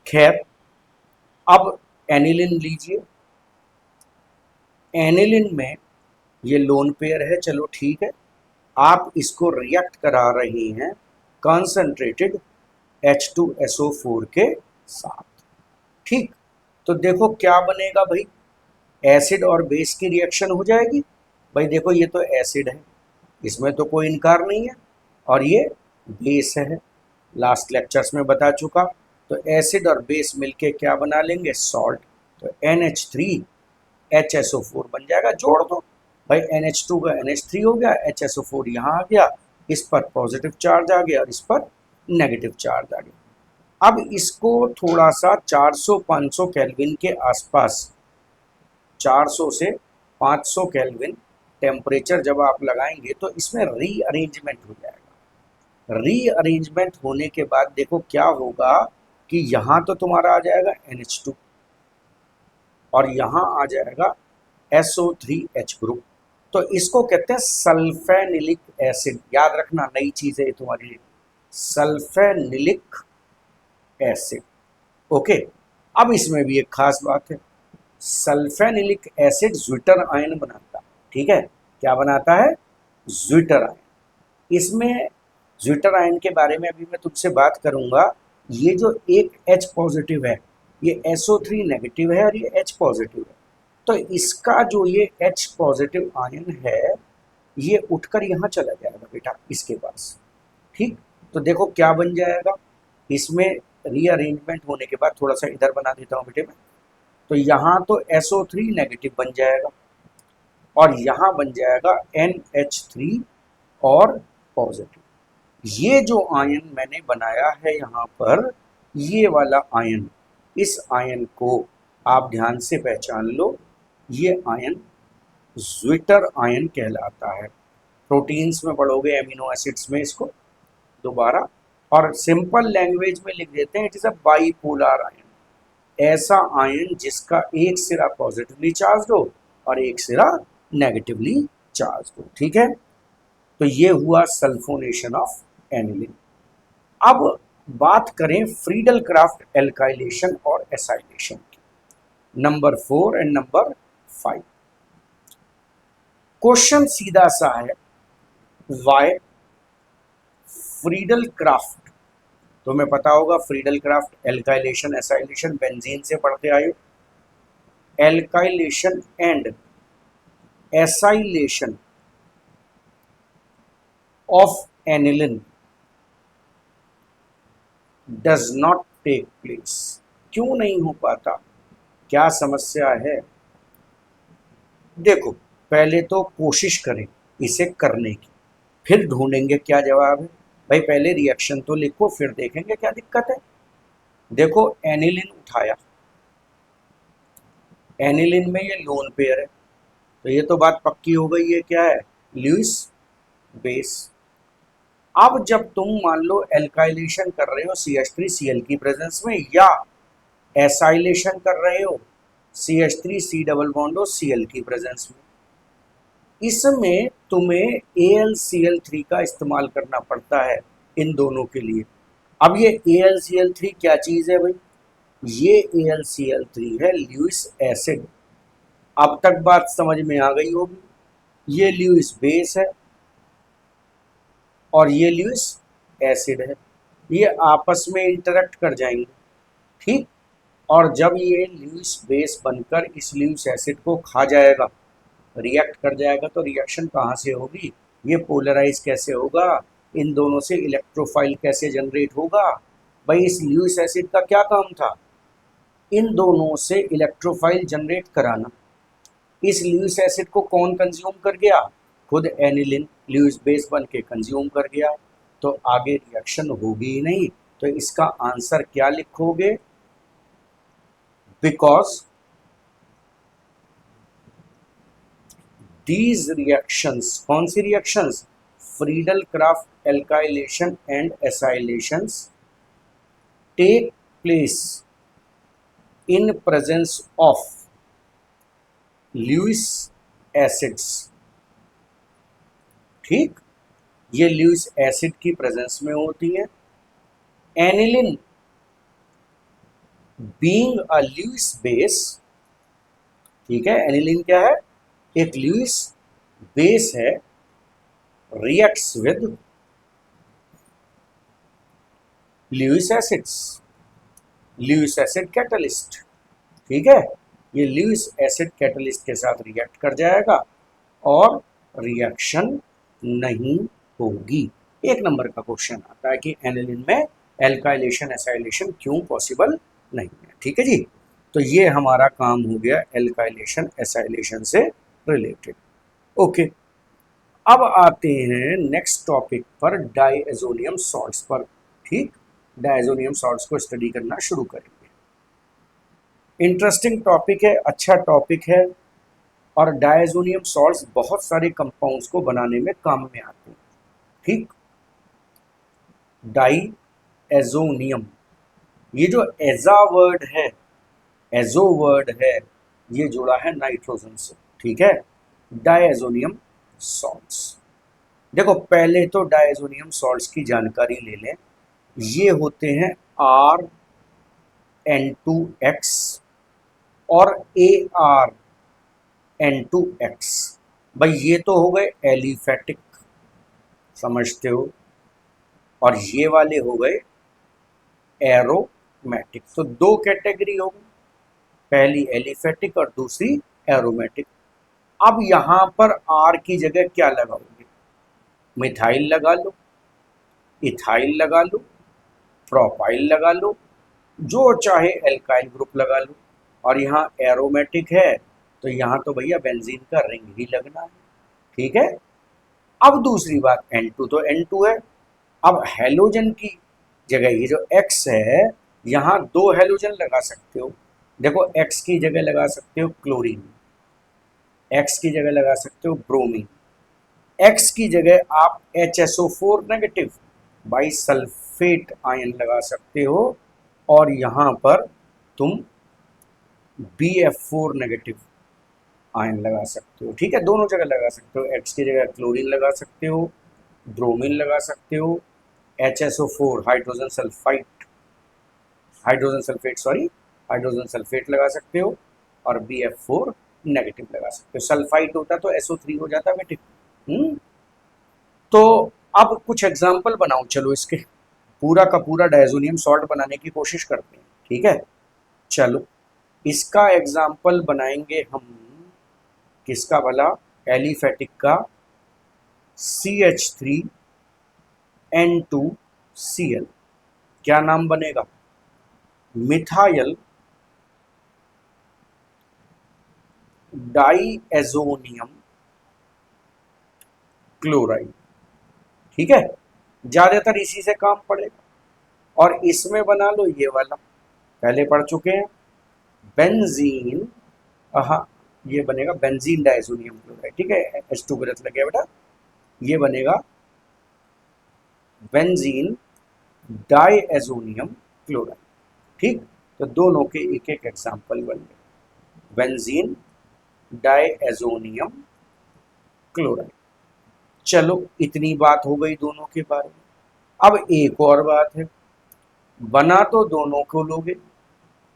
खैर, अब एनिलिन लीजिए, एनिलिन में ये लोन पेयर है, चलो ठीक है, आप इसको रिएक्ट करा रही हैं कंसंट्रेटेड H2SO4 के साथ, ठीक। तो देखो क्या बनेगा भाई, एसिड और बेस की रिएक्शन हो जाएगी। भाई देखो ये तो एसिड है, इसमें तो कोई इनकार नहीं है, और ये बेस है, लास्ट लेक्चर्स में बता चुका। तो एसिड और बेस मिलके क्या बना लेंगे, सॉल्ट। तो NH3HSO4 बन जाएगा, जोड़ दो भाई, NH2 का NH3 हो गया, HSO4 यहाँ आ गया, इस पर पॉजिटिव चार्ज आ गया और इस पर नेगेटिव चार्ज आ गया। अब इसको थोड़ा सा 400-500 केल्विन के आसपास, 400 से 500 केल्विन टेम्परेचर जब आप लगाएंगे तो इसमें रीअरेंजमेंट हो जाएगा। रीअरेंजमेंट होने के बाद देखो क्या होगा कि यहाँ तो तुम्हारा आ जाएगा NH2 और यहाँ आ जाएगा SO3H ग्रुप। तो इसको कहते हैं सल्फेनिलिक एसिड, याद रखना, नई चीज है तुम्हारे लिए, सल्फेनिलिक एसिड, ओके। अब इसमें भी एक खास बात है, सल्फेनिलिक एसिड ज्विटर आयन बनाता है, ठीक है। क्या बनाता है, ज्विटर आयन। इसमें ज्विटर आयन के बारे में अभी मैं तुझसे बात करूंगा। ये जो एक H पॉजिटिव है, ये SO3 नेगेटिव है और ये H पॉजिटिव है। तो इसका जो ये H पॉजिटिव आयन है ये उठकर यहाँ चला जाएगा बेटा इसके पास, ठीक। तो देखो क्या बन जाएगा, इसमें रीअरेंजमेंट होने के बाद थोड़ा सा इधर बना देता हूँ बेटे मैं, तो यहाँ तो SO3 नेगेटिव बन जाएगा और यहाँ बन जाएगा NH3 और पॉजिटिव। ये जो आयन मैंने बनाया है यहाँ पर, ये वाला आयन, इस आयन को आप ध्यान से पहचान लो, ये आयन ज्विटर आयन कहलाता है। प्रोटीन्स में पढ़ोगे, एमिनो एसिड्स में इसको दोबारा, और सिंपल लैंग्वेज में लिख देते हैं it is a bipolar ion, ऐसा आयन जिसका एक सिरा पॉजिटिवली चार्ज हो और एक सिरा नेगेटिवली चार्ज हो, ठीक है। तो ये हुआ सल्फोनेशन ऑफ एनिलिन। अब बात करें फ्रीडल क्राफ्ट एल्काइलेशन और एसाइलेशन की, नंबर 4 एंड नंबर 5। क्वेश्चन सीधा सा है, वाई फ्रीडल क्राफ्ट, तुम्हें पता होगा Friedel craft alkylation acylation benzene से पढ़ते आए हो, alkylation and acylation of aniline does not take place. क्यों नहीं हो पाता, क्या समस्या है? देखो पहले तो कोशिश करें इसे करने की, फिर ढूंढेंगे क्या जवाब है। भाई पहले रिएक्शन तो लिखो, फिर देखेंगे क्या दिक्कत है। देखो एनिलिन उठाया, एनिलिन में ये लोन पेयर है, तो ये तो बात पक्की हो गई है, क्या है, ल्यूइस बेस। अब जब तुम मान लो एल्काइलेशन कर रहे हो CH3Cl की प्रेजेंस में, या एसाइलेशन कर रहे हो CH3C डबल बॉन्ड हो Cl की प्रेजेंस में, इसमें तुम्हें AlCl3 का इस्तेमाल करना पड़ता है इन दोनों के लिए। अब ये AlCl3 क्या चीज़ है भाई, ये AlCl3 है ल्यूइस एसिड। अब तक बात समझ में आ गई होगी, ये ल्यूइस बेस है और ये ल्यूइस एसिड है, ये आपस में इंटरेक्ट कर जाएंगे, ठीक। और जब ये ल्यूइस बेस बनकर इस ल्यूइस एसिड को खा जाएगा रिएक्ट कर जाएगा तो रिएक्शन कहाँ से होगी, ये पोलराइज कैसे होगा, इन दोनों से इलेक्ट्रोफाइल कैसे जनरेट होगा। भाई इस ल्यूइस एसिड का क्या काम था, इन दोनों से इलेक्ट्रोफाइल जनरेट कराना। इस ल्यूइस एसिड को कौन कंज्यूम कर गया, खुद एनिलिन ल्यूइस बेस बन के कंज्यूम कर गया, तो आगे रिएक्शन होगी ही नहीं। तो इसका आंसर क्या लिखोगे, बिकॉज दीज रिएक्शंस, कौन सी reactions, Friedel craft alkylation and acylations take place in presence of Lewis acids. ठीक, ये ल्यूइस एसिड की प्रेजेंस में होती है। Aniline being a Lewis base, ठीक है, एनिलिन क्या है, एक ल्यूइस बेस है, reacts with Lewis acids, Lewis acid catalyst. ठीक है, ये ल्यूइस एसिड कैटलिस्ट के साथ रिएक्ट कर जाएगा और रिएक्शन नहीं होगी। एक नंबर का क्वेश्चन आता है कि एनिलिन में एल्काइलेशन एसाइलेशन क्यों पॉसिबल नहीं है। ठीक है जी, तो ये हमारा काम हो गया एल्काइलेशन एसाइलेशन से रिलेटेड। ओके, अब आते हैं नेक्स्ट टॉपिक पर, डाइएजोनियम सॉल्ट्स पर। ठीक, डाइएजोनियम सॉल्ट्स को स्टडी करना शुरू करेंगे। इंटरेस्टिंग टॉपिक है, अच्छा टॉपिक है, और डाइएजोनियम सॉल्ट्स बहुत सारे कंपाउंड्स को बनाने में काम में आते हैं। ठीक, डाइएजोनियम, ये जो एजा वर्ड है, एजो वर्ड है, ये जुड़ा है नाइट्रोजन से। ठीक है, डाइएजोनियम सॉल्ट्स, देखो पहले तो डाइएजोनियम सॉल्ट्स की जानकारी ले लें। ये होते हैं RN2X और ArN2X। भाई ये तो हो गए एलिफेटिक, समझते हो, और ये वाले हो गए एरोमेटिक। तो दो कैटेगरी हो गई, पहली एलिफेटिक और दूसरी एरोमेटिक। अब यहां पर आर की जगह क्या लगाओगे, मिथाइल लगा लो, इथाइल लगा लो, प्रोपाइल लगा लो, जो चाहे एल्काइल ग्रुप लगा लो। और यहाँ एरोमेटिक है तो यहाँ तो भैया बेंजीन का रिंग ही लगना है। ठीक है, अब दूसरी बात, N2 तो N2 है। अब हेलोजन की जगह ये जो X है, यहाँ दो हेलोजन लगा सकते हो। देखो X की जगह लगा सकते हो क्लोरीन, X की जगह लगा सकते हो ब्रोमीन, X की जगह आप HSO4 negative by sulphate ion लगा सकते हो, और यहाँ पर तुम BF4 नेगेटिव आयन लगा सकते हो। ठीक है, दोनों जगह लगा सकते हो, X की जगह क्लोरीन लगा सकते हो, ब्रोमीन लगा सकते हो, HSO4 hydrogen sulphide, hydrogen sulphate sorry, hydrogen sulphate लगा सकते हो, और BF4 नेगेटिव लगा सकते हो। सल्फाइड होता तो SO3 हो जाता बेटे। तो अब कुछ एग्जाम्पल बनाओ, चलो इसके पूरा का पूरा डायजोनियम सॉल्ट बनाने की कोशिश करते हैं। ठीक है, चलो इसका एग्जाम्पल बनाएंगे हम, किसका भला, एलिफेटिक का CH3N2Cl। क्या नाम बनेगा, मिथाइल डाइएजोनियम क्लोराइड। ठीक है, ज्यादातर इसी से काम पड़ेगा। और इसमें बना लो ये वाला, पहले पढ़ चुके हैं, बेंजीन, हाँ ये बनेगा बेंजीन डाइएजोनियम क्लोराइड। ठीक है, H2 गलत लग गया बेटा, ये बनेगा बेंजीन डाइएजोनियम क्लोराइड। ठीक, तो दोनों के एक एक एग्जाम्पल बन गए, बेंजीन डाइएजोनियम क्लोराइड। चलो इतनी बात हो गई दोनों के बारे में। अब एक और बात है, बना तो दोनों को लोगे,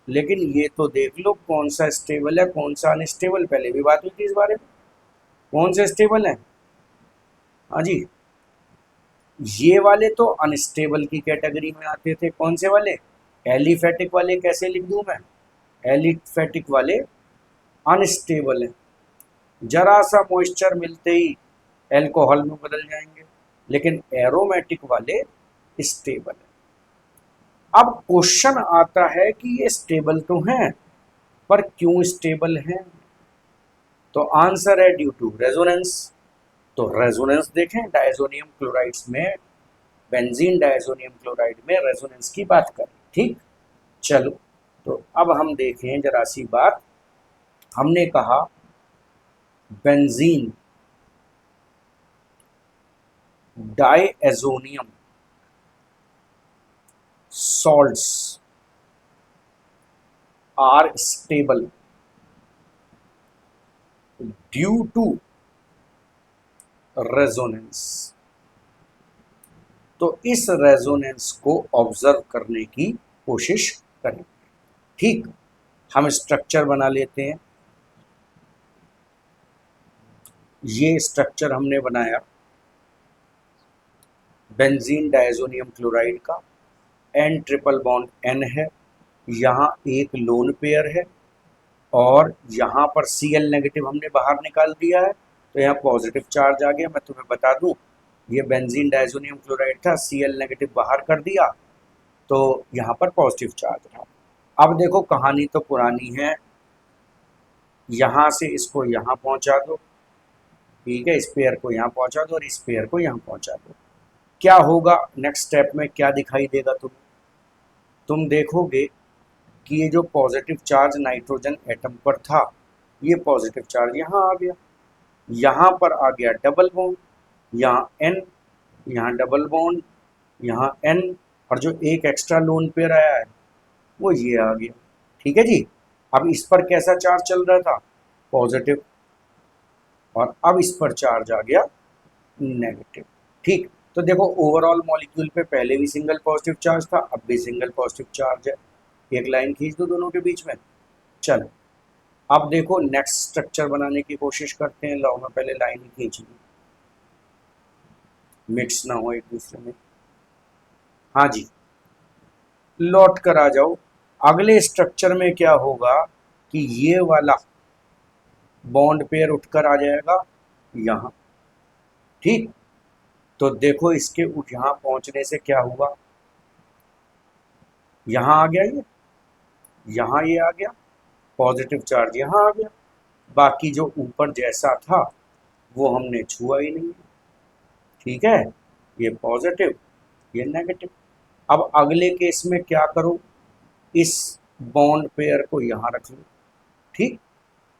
लेकिन ये तो देख लो कौन सा स्टेबल है कौन सा अनस्टेबल। पहले भी बात हुई थी इस बारे में, कौन से स्टेबल है, हाँ जी, ये वाले तो अनस्टेबल की कैटेगरी में आते थे। कौन से वाले, एलिफेटिक वाले, कैसे लिख दूं मैं, एलिफेटिक वाले अनस्टेबल है। जरा सा मॉइस्चर मिलते ही एल्कोहल में बदल जाएंगे, लेकिन एरोमेटिक वाले स्टेबल है। अब क्वेश्चन आता है कि ये स्टेबल तो हैं, पर क्यों स्टेबल हैं? तो आंसर है ड्यू टू रेजोनेंस। तो रेजोनेंस देखें, डायजोनियम क्लोराइड्स में, बेंजीन डायजोनियम क्लोराइड में रेजोनेंस की बात करें। ठीक, चलो तो अब हम देखें जरा सी बात। हमने कहा benzene डायएजोनियम salts are stable due to resonance। तो इस रेजोनेंस को ऑब्जर्व करने की कोशिश करें। ठीक, हम स्ट्रक्चर बना लेते हैं। ये स्ट्रक्चर हमने बनाया बेंजीन डायजोनियम क्लोराइड का, N ट्रिपल बॉन्ड N है, यहाँ एक लोन पेयर है, और यहाँ पर Cl नेगेटिव हमने बाहर निकाल दिया है, तो यहाँ पॉजिटिव चार्ज आ गया। मैं तुम्हें बता दूं, ये बेंजीन डायजोनियम क्लोराइड था, Cl नेगेटिव बाहर कर दिया तो यहाँ पर पॉजिटिव चार्ज रहा। अब देखो कहानी तो पुरानी है, यहाँ से इसको यहाँ पहुँचा दो, ठीक है, इस पेयर को यहाँ पहुँचा दो और इस पेयर को यहाँ पहुँचा दो। क्या होगा नेक्स्ट स्टेप में, क्या दिखाई देगा तुम देखोगे कि ये जो पॉजिटिव चार्ज नाइट्रोजन एटम पर था, ये पॉजिटिव चार्ज यहाँ आ गया, यहाँ पर आ गया डबल बॉन्ड, यहाँ N, यहाँ डबल बॉन्ड, यहाँ N, और जो एक एक्स्ट्रा लोन पेयर आया है वो ये आ गया। ठीक है जी। अब इस पर कैसा चार्ज चल रहा था? पॉजिटिव, और अब इस पर चार्ज आ गया नेगेटिव। ठीक, तो देखो ओवरऑल मॉलिक्यूल पे पहले भी सिंगल पॉजिटिव चार्ज था, अब भी सिंगल पॉजिटिव चार्ज है। एक लाइन खींच दो दोनों के बीच में। चलो अब देखो नेक्स्ट स्ट्रक्चर बनाने की कोशिश करते हैं। लो मैं पहले लाइन ही खींच लूँ, मिक्स ना हो एक दूसरे में। हाँ जी, लौट कर आ जाओ। अगले स्ट्रक्चर में क्या होगा कि ये वाला बॉन्ड पेयर उठकर आ जाएगा यहाँ। ठीक, तो देखो इसके यहाँ पहुंचने से क्या हुआ, यहाँ आ गया ये, यहाँ ये आ गया, पॉजिटिव चार्ज यहाँ आ गया, बाकी जो ऊपर जैसा था वो हमने छुआ ही नहीं। ठीक है, ये पॉजिटिव, ये नेगेटिव। अब अगले केस में क्या करो, इस बॉन्ड पेयर को यहाँ रख लो। ठीक,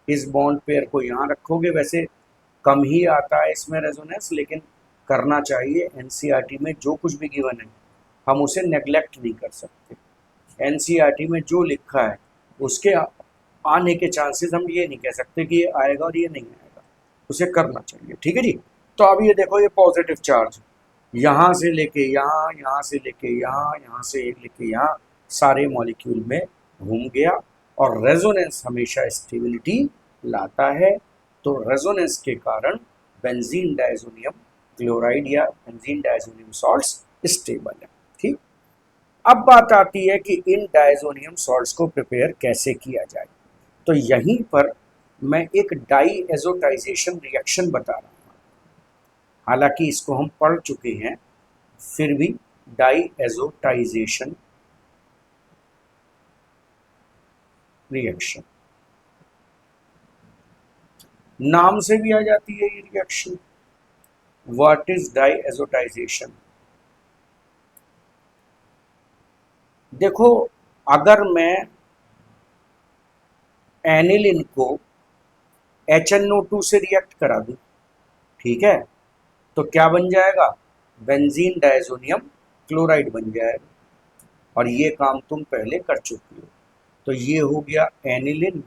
इस बॉन्ड पेयर को यहाँ रखोगे। वैसे कम ही आता है इसमें रेजोनेंस, लेकिन करना चाहिए। एनसीईआरटी में जो कुछ भी गिवन है हम उसे नेग्लेक्ट नहीं कर सकते। एनसीईआरटी में जो लिखा है उसके आने के चांसेस हम ये नहीं कह सकते कि ये आएगा और ये नहीं आएगा, उसे करना चाहिए। ठीक है जी। तो अब ये देखो, ये पॉजिटिव चार्ज यहाँ से लेके यहाँ, यहाँ से लेके यहाँ, यहाँ से लेके यहाँ, सारे मॉलिक्यूल में घूम गया, और रेजोनेंस हमेशा स्टेबिलिटी लाता है। तो रेजोनेंस के कारण बेंजीन डायजोनियम क्लोराइड या बेंजीन डायजोनियम सॉल्ट्स स्टेबल है। ठीक, अब बात आती है कि इन डायजोनियम सॉल्ट्स को प्रिपेयर कैसे किया जाए। तो यहीं पर मैं एक डाईएजोटाइजेशन रिएक्शन बता रहा हूँ। हालांकि इसको हम पढ़ चुके हैं, फिर भी डाईएजोटाइजेशन रिएक्शन नाम से भी आ जाती है ये रिएक्शन। What is डाईएजोटाइजेशन? देखो, अगर मैं एनिलिन को HNO2 से रिएक्ट करा दूं, ठीक है, तो क्या बन जाएगा? बेंजीन डायजोनियम क्लोराइड बन जाएगा, और ये काम तुम पहले कर चुके हो। तो ये हो गया एनिलिन।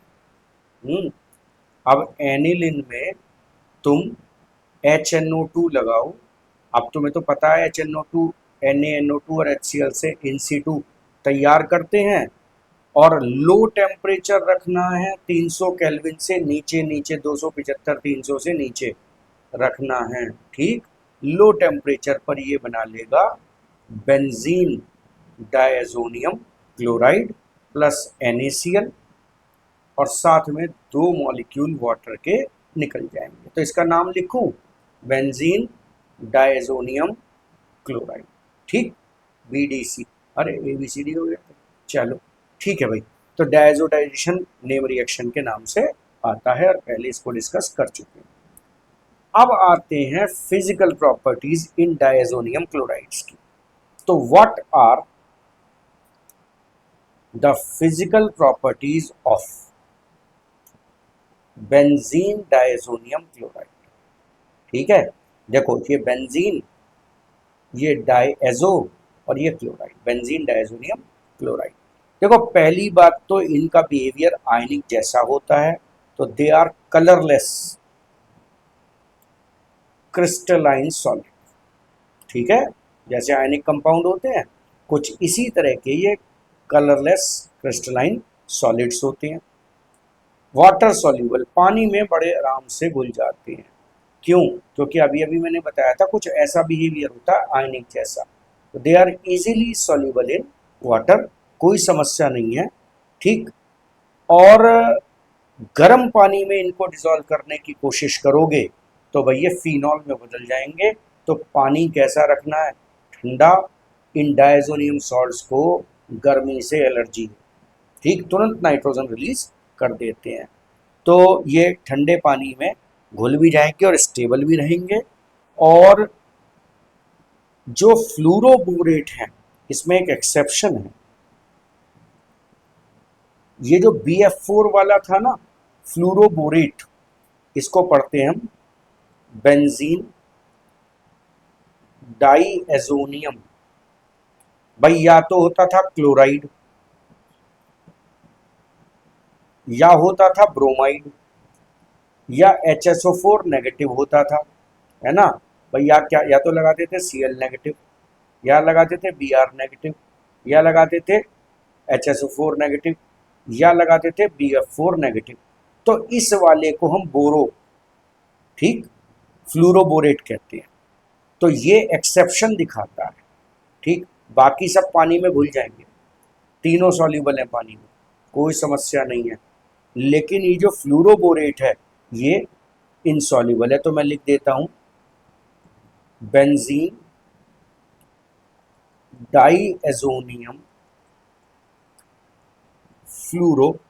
अब एनिलिन में तुम HNO2 लगाओ। अब तुम्हें तो पता है HNO2 NaNO2 और HCl से in situ तैयार करते हैं, और लो टेम्परेचर रखना है, 300 केल्विन से नीचे, 275 300 से नीचे रखना है। ठीक, लो टेम्परेचर पर ये बना लेगा benzene diazonium chloride plus NaCl, और साथ में 2 मॉलिक्यूल वाटर के निकल जाएंगे। तो इसका नाम लिखूं, बेंजीन डायजोनियम क्लोराइड, ठीक, BDC। अरे ABCD हो गया, चलो ठीक है भाई। तो डायजोडाइजेशन नेम रिएक्शन के नाम से आता है और पहले इसको डिस्कस कर चुके हैं। अब आते हैं फिजिकल प्रॉपर्टीज इन डायजोनियम क्लोराइड्स की। तो what are the physical properties of benzene diazonium chloride? ठीक है, देखो ये बेंजीन, ये डायएजो और ये क्लोराइड, बेंजीन डायजोनियम क्लोराइड। देखो पहली बात तो इनका बिहेवियर आयनिक जैसा होता है, तो they are colourless crystalline solid, ठीक है, जैसे आयनिक कंपाउंड होते हैं कुछ इसी तरह के ये कलरलेस क्रिस्टलाइन सॉलिड्स होते हैं। वाटर सॉल्यूबल, पानी में बड़े आराम से घुल जाते हैं। क्यों? क्योंकि अभी अभी मैंने बताया था कुछ ऐसा बिहेवियर होता है आयनिक जैसा। तो they are easily soluble in water, कोई समस्या नहीं है, ठीक। और गर्म पानी में इनको डिसॉल्व करने की कोशिश करोगे तो भाई ये फिनॉल में बदल जाएंगे। तो पानी कैसा रखना है? ठंडा। इन डायजोनियम सॉल्ट्स को गर्मी से एलर्जी है, ठीक, तुरंत नाइट्रोजन रिलीज कर देते हैं। तो ये ठंडे पानी में घुल भी जाएंगे और स्टेबल भी रहेंगे। और जो फ्लूरोबोरेट है, इसमें एक एक्सेप्शन है, ये जो BF4 वाला था ना, फ्लूरोबोरेट, इसको पढ़ते हैं हम बेंजीन डाईएजोनियम। भाई या तो होता था क्लोराइड या होता था ब्रोमाइड या HSO4 नेगेटिव होता था, है ना भाई। या क्या, या तो लगाते थे Cl नेगेटिव, या लगाते थे Br नेगेटिव, या लगाते थे HSO4 नेगेटिव, या लगाते थे BF4 नेगेटिव। तो इस वाले को हम बोरो, ठीक, फ्लूरोबोरेट कहते हैं। तो ये एक्सेप्शन दिखाता है, ठीक। बाकी सब पानी में घुल जाएंगे, तीनों सॉल्यूबल है पानी में, कोई समस्या नहीं है। लेकिन ये जो फ्लूरोबोरेट है ये इनसॉल्यूबल है। तो मैं लिख देता हूं benzene diazonium फ्लूरोबोरेट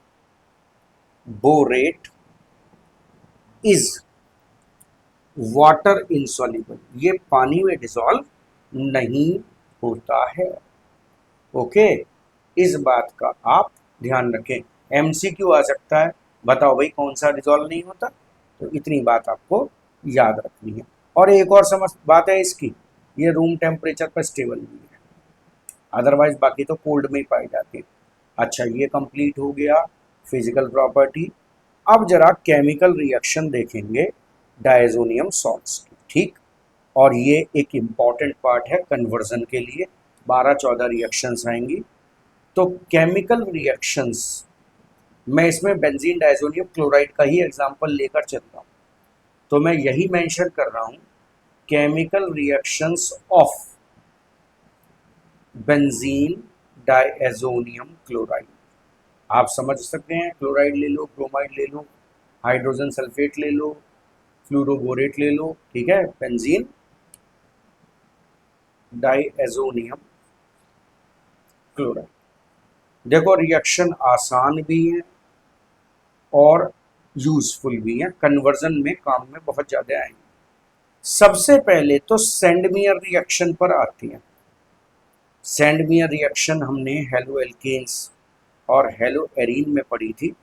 is water insoluble, ये पानी में डिसॉल्व नहीं होता है। ओके, इस बात का आप ध्यान रखें। MCQ आ सकता है, बताओ भाई कौन सा डिसॉल्व नहीं होता, तो इतनी बात आपको याद रखनी है। और एक और समझ बात है इसकी, ये रूम टेम्परेचर पर स्टेबल भी है, अदरवाइज बाकी तो कोल्ड में ही पाई जाती है। अच्छा, ये कंप्लीट हो गया फिजिकल प्रॉपर्टी। अब जरा केमिकल रिएक्शन देखेंगे डायजोनियम सॉल्ट्स की, ठीक। और ये एक इम्पॉर्टेंट पार्ट है कन्वर्जन के लिए, 12-14 रिएक्शंस आएंगी। तो केमिकल रिएक्शंस, मैं इसमें बेंजीन डायजोनियम क्लोराइड का ही एग्जांपल लेकर चल रहा हूँ। तो मैं यही मेंशन कर रहा हूँ chemical reactions of benzene diazonium chloride. आप समझ सकते हैं, क्लोराइड ले लो, ब्रोमाइड ले लो, हाइड्रोजन सल्फेट ले लो, फ्लूरोबोरेट ले लो, ठीक है, बेंजीन डायजोनियम क्लोराइड। देखो रिएक्शन आसान भी है और यूजफुल भी है, कन्वर्जन में काम में बहुत ज़्यादा आएंगे। सबसे पहले तो सेंडमियर रिएक्शन पर आती है। सेंडमियर रिएक्शन हमने हेलो एल्केन्स और हेलो एरीन में पढ़ी थी।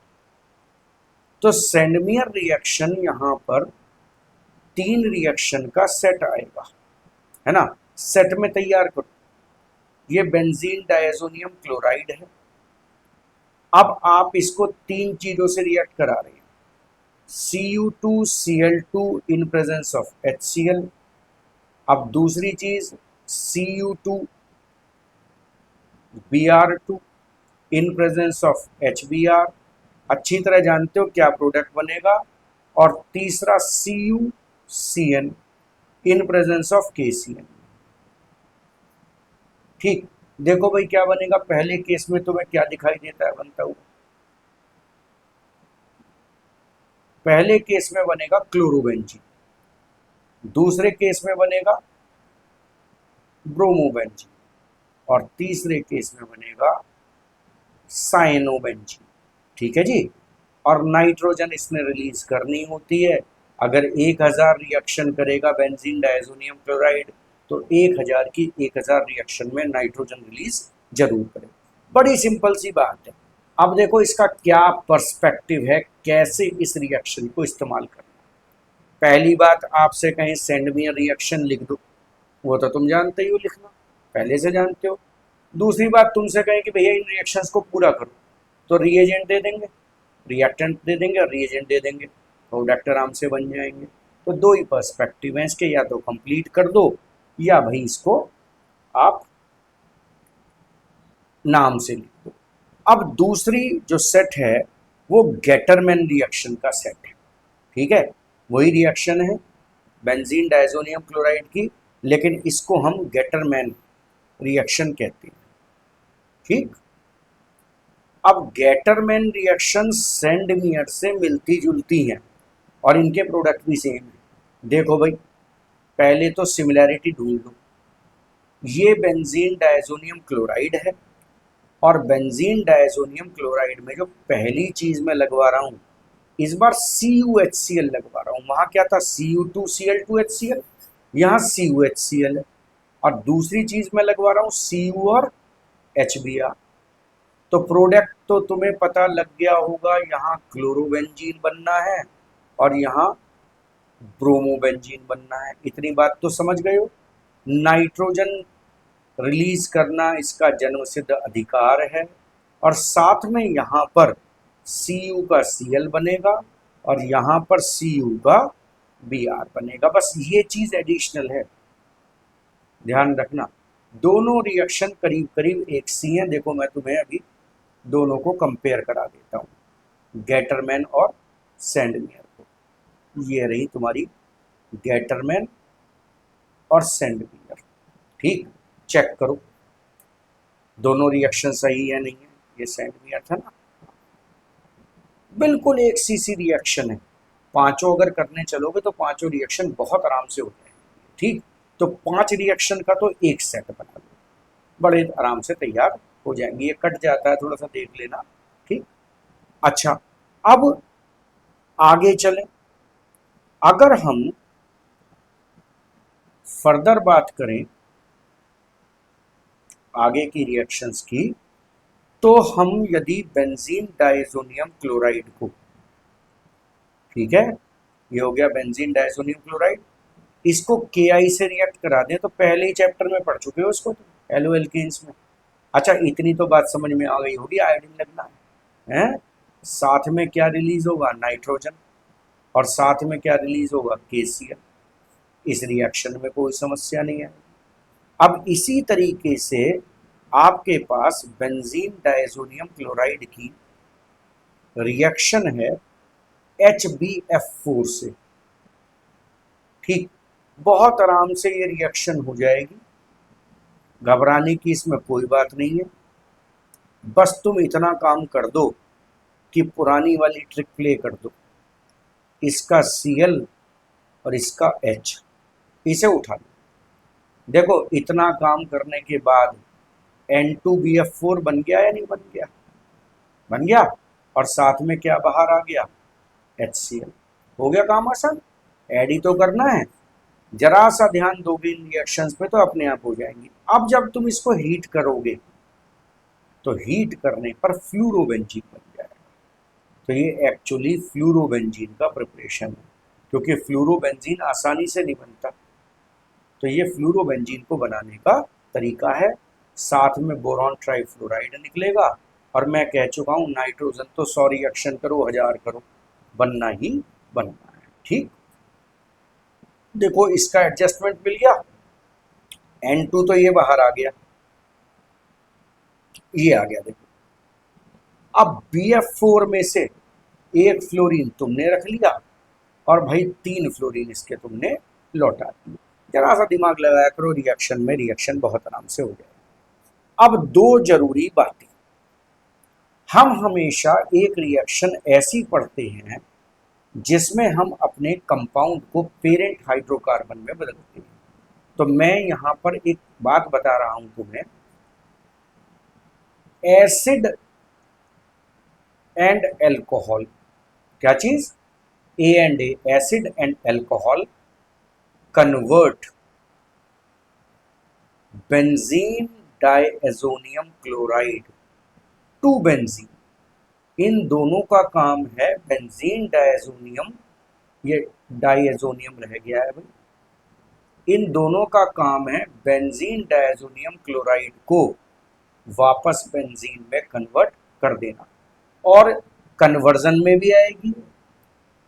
तो सेंडमियर रिएक्शन यहाँ पर 3 रिएक्शन का सेट आएगा, है ना। सेट में तैयार करो, ये बेंजीन डायजोनियम क्लोराइड है। अब आप इसको 3 चीजों से रिएक्ट करा रहे हैं, Cu2Cl2 in presence of HCl। अब दूसरी चीज Cu2Br2 in presence of HBr, अच्छी तरह जानते हो क्या प्रोडक्ट बनेगा। और तीसरा CuCN in presence of KCN, ठीक। देखो भाई क्या बनेगा, पहले केस में तुम्हें क्या दिखाई देता है बनता हुआ? पहले केस में बनेगा क्लोरोबेंजीन, दूसरे केस में बनेगा ब्रोमोबेंजीन, और तीसरे केस में बनेगा साइनोबेंजीन। ठीक है जी। और नाइट्रोजन इसने रिलीज करनी होती है। अगर 1000 रिएक्शन करेगा बेंजीन डायजोनियम क्लोराइड, तो 1000 की 1000 रिएक्शन में नाइट्रोजन रिलीज जरूर करेगा। बड़ी सिंपल सी बात है। अब देखो इसका क्या पर्सपेक्टिव है, कैसे इस रिएक्शन को इस्तेमाल करना। पहली बात, आपसे कहें सेंड मी रिएक्शन लिख दो, वो तो तुम जानते ही हो, लिखना पहले से जानते हो। दूसरी बात, तुमसे कहें कि भैया इन रिएक्शंस को पूरा करो, तो रिएजेंट दे देंगे, रिएक्टेंट दे देंगे और रिएजेंट दे देंगे, प्रोडक्ट आराम से बन जाएंगे। तो दो ही पर्सपेक्टिव हैं इसके, या तो कंप्लीट कर दो या भाई इसको आप नाम से लिख दो। अब दूसरी जो सेट है वो गेटरमैन रिएक्शन का सेट है। ठीक है, वही रिएक्शन है बेंजीन डायजोनियम क्लोराइड की, लेकिन इसको हम गेटरमैन रिएक्शन कहते हैं। ठीक। अब गेटरमैन रिएक्शन सेंडमियर से मिलती जुलती हैं और इनके प्रोडक्ट भी सेम है। देखो भाई, पहले तो सिमिलैरिटी ढूंढ लो। ये बेंजीन डायजोनियम क्लोराइड है, और बेंजीन डायजोनियम क्लोराइड में जो पहली चीज मैं लगवा रहा हूं, इस बार CuHCl लगवा रहा हूं। वहां क्या था, Cu2Cl2HCl, यहाँ CuHCl है। और दूसरी चीज मैं लगवा रहा हूं Cu और HBr। तो प्रोडक्ट तो तुम्हें पता लग गया होगा, यहाँ क्लोरोबेंजीन बनना है और यहाँ ब्रोमोबेंजीन बनना है। इतनी बात तो समझ गए हो। नाइट्रोजन रिलीज करना इसका जन्मसिद्ध अधिकार है, और साथ में यहाँ पर Cu का Cl बनेगा और यहाँ पर Cu का Br बनेगा। बस ये चीज एडिशनल है, ध्यान रखना। दोनों रिएक्शन करीब करीब एक सी हैं। देखो मैं तुम्हें अभी दोनों को कंपेयर करा देता हूँ, गेटरमैन और सेंडमियर को। ये रही तुम्हारी गेटरमैन और सेंडमियर। ठीक, चेक करो दोनों रिएक्शन सही है नहीं है। ये सेंडमियर था ना, बिल्कुल एक सी रिएक्शन है। पांचों अगर करने चलोगे तो पांचों रिएक्शन बहुत आराम से हो जाएंगे। ठीक, तो 5 रिएक्शन का तो एक सेट बना लो, बड़े आराम से तैयार हो जाएंगे। ये कट जाता है, थोड़ा सा देख लेना। ठीक, अच्छा, अब आगे चलें। अगर हम फर्दर बात करें आगे की रिएक्शंस की, तो हम यदि बेंजीन डायजोनियम क्लोराइड को, ठीक है, ये हो गया बेंजीन डायजोनियम क्लोराइड, इसको Ki से रिएक्ट करा दें, तो पहले ही चैप्टर में पढ़ चुके हो इसको तो, एलो एल्केन्स में। अच्छा, इतनी तो बात समझ में आ गई होगी, आयोडीन लगना है। साथ में क्या रिलीज होगा, नाइट्रोजन, और साथ में क्या रिलीज होगा, KCl। इस रिएक्शन में कोई समस्या नहीं है। अब इसी तरीके से आपके पास बेंजीन डायजोनियम क्लोराइड की रिएक्शन है HbF4 से। ठीक, बहुत आराम से ये रिएक्शन हो जाएगी, घबराने की इसमें कोई बात नहीं है। बस तुम इतना काम कर दो कि पुरानी वाली ट्रिक प्ले कर दो, इसका Cl और इसका H, इसे उठा लो। देखो इतना काम करने के बाद N2BF4 बन गया या नहीं बन गया, बन गया, और साथ में क्या बाहर आ गया, HCl। हो गया काम आसान। ऐड ही तो करना है, जरा सा ध्यान दोगे इन रिएक्शंस पे तो अपने आप हो जाएंगी। अब जब तुम इसको हीट करोगे तो हीट करने पर फ्लूरोबेंजीन बन जाएगा। तो ये एक्चुअली फ्लूरोबेंजीन का प्रिपरेशन है, क्योंकि फ्लूरोबेंजीन आसानी से नहीं बनता। तो ये फ्लूरोबेंजीन को बनाने का तरीका है। साथ में बोरॉन ट्राइफ्लोराइड निकलेगा, और मैं कह चुका हूँ नाइट्रोजन तो 100 रिएक्शन करो 1000 करो, बनना ही बनना है। ठीक, देखो इसका एडजस्टमेंट मिल गया। N2 तो ये बाहर आ गया, ये आ गया। देखो अब BF4 में से एक फ्लोरीन तुमने रख लिया, और भाई 3 फ्लोरीन इसके तुमने लौटा दिए। जरा सा दिमाग लगाया करो, रिएक्शन में रिएक्शन बहुत आराम से हो जाए। अब दो जरूरी बातें, हम हमेशा एक रिएक्शन ऐसी पढ़ते हैं जिसमें हम अपने कंपाउंड को पेरेंट हाइड्रोकार्बन में बदलते हैं। तो मैं यहां पर एक बात बता रहा हूं तुम्हें, एसिड एंड एल्कोहल, क्या चीज, a and acid and alcohol convert benzene diazonium chloride to benzene. इन दोनों का काम है बेंजीन डाइएजोनियम, ये डाइएजोनियम रह गया है भाई, इन दोनों का काम है बेंजीन डाइएजोनियम क्लोराइड को वापस बेंजीन में कन्वर्ट कर देना। और कन्वर्जन में भी आएगी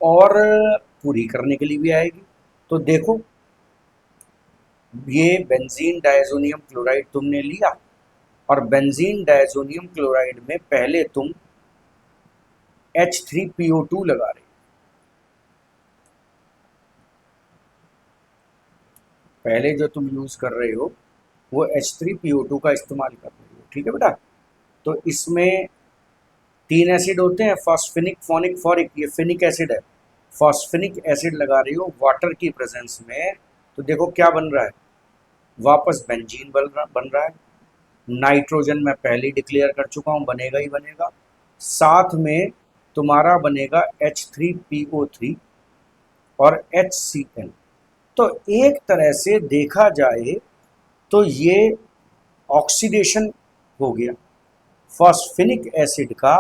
और पूरी करने के लिए भी आएगी। तो देखो, ये बेंजीन डाइएजोनियम क्लोराइड तुमने लिया और बेंजीन डाइएजोनियम क्लोराइड में पहले तुम H3PO2 लगा रहे हो, पहले जो तुम यूज कर रहे हो वो H3PO2 का इस्तेमाल कर रहे हो, ठीक है बेटा। तो इसमें 3 एसिड होते हैं, फॉस्फेनिक, फोनिक, फॉरिक, ये फिनिक एसिड है। फॉस्फेनिक एसिड लगा रही हो वाटर की प्रेजेंस में, तो देखो क्या बन रहा है, वापस बेंजीन बन रहा है। नाइट्रोजन मैं पहले ही डिक्लेयर कर चुका हूँ, बनेगा ही बनेगा। साथ में तुम्हारा बनेगा H3PO3 और HCl। तो एक तरह से देखा जाए तो ये ऑक्सीडेशन हो गया, फॉस्फेनिक एसिड का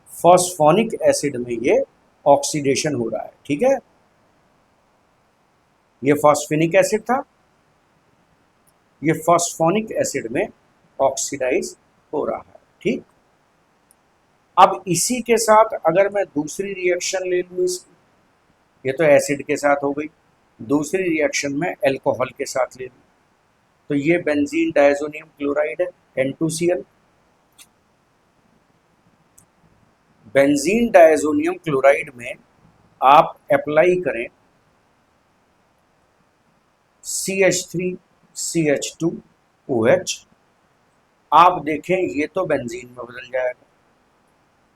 फॉस्फोनिक एसिड में ये ऑक्सीडेशन हो रहा है, ठीक है। ये फॉस्फेनिक एसिड था, ये फॉस्फोनिक एसिड में ऑक्सीडाइज हो रहा है, ठीक। अब इसी के साथ अगर मैं दूसरी रिएक्शन ले लूँ इसकी, ये तो एसिड के साथ हो गई, दूसरी रिएक्शन में एल्कोहल के साथ ले लूँ, तो ये बेंजीन डाइएजोनियम क्लोराइड है, N2Cl। बेंजीन डाइएजोनियम क्लोराइड में आप अप्लाई करें CH3CH2OH, आप देखें ये तो बेंजीन में बदल जाएगा,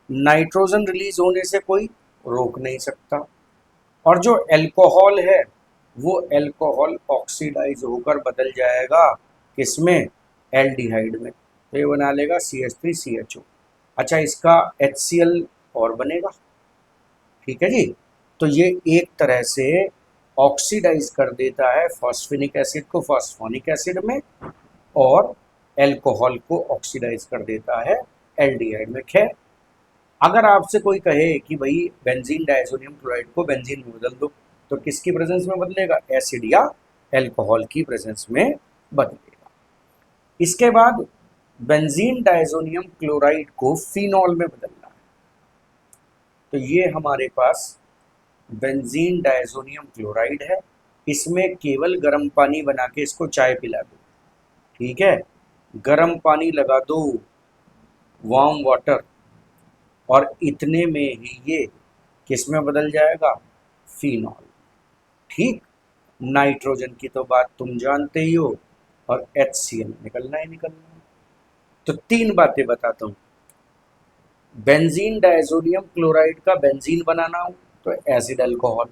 नाइट्रोजन रिलीज होने से कोई रोक नहीं सकता। और जो एल्कोहल है वो एल्कोहल ऑक्सीडाइज होकर बदल जाएगा किसमें, एल्डिहाइड में, तो ये बना लेगा CH3CHO। अच्छा, इसका HCl और बनेगा, ठीक है जी। तो ये एक तरह से ऑक्सीडाइज कर देता है फॉस्फेनिक एसिड को फॉस्फोनिक एसिड में, और एल्कोहल को ऑक्सीडाइज कर देता है एल्डिहाइड में। खैर, अगर आपसे कोई कहे कि भाई बेंजीन डाइएजोनियम क्लोराइड को बेंजीन में बदल दो, तो किसकी प्रेजेंस में बदलेगा, एसिड या एल्कोहल की प्रेजेंस में बदलेगा। इसके बाद बेंजीन डाइएजोनियम क्लोराइड को फिनॉल में बदलना है, तो ये हमारे पास बेंजीन डाइएजोनियम क्लोराइड है, इसमें केवल गर्म पानी बना के इसको चाय पिला दो, ठीक है, गर्म पानी लगा दो, वार्म वाटर, और इतने में ही ये किस में बदल जाएगा, फिनॉल, ठीक। नाइट्रोजन की तो बात तुम जानते ही हो, और HCl निकलना ही निकलना है। तो 3 बातें बताता हूँ, बेंजीन डाइएजोनियम क्लोराइड का बेंजीन बनाना हो तो एसिड अल्कोहल,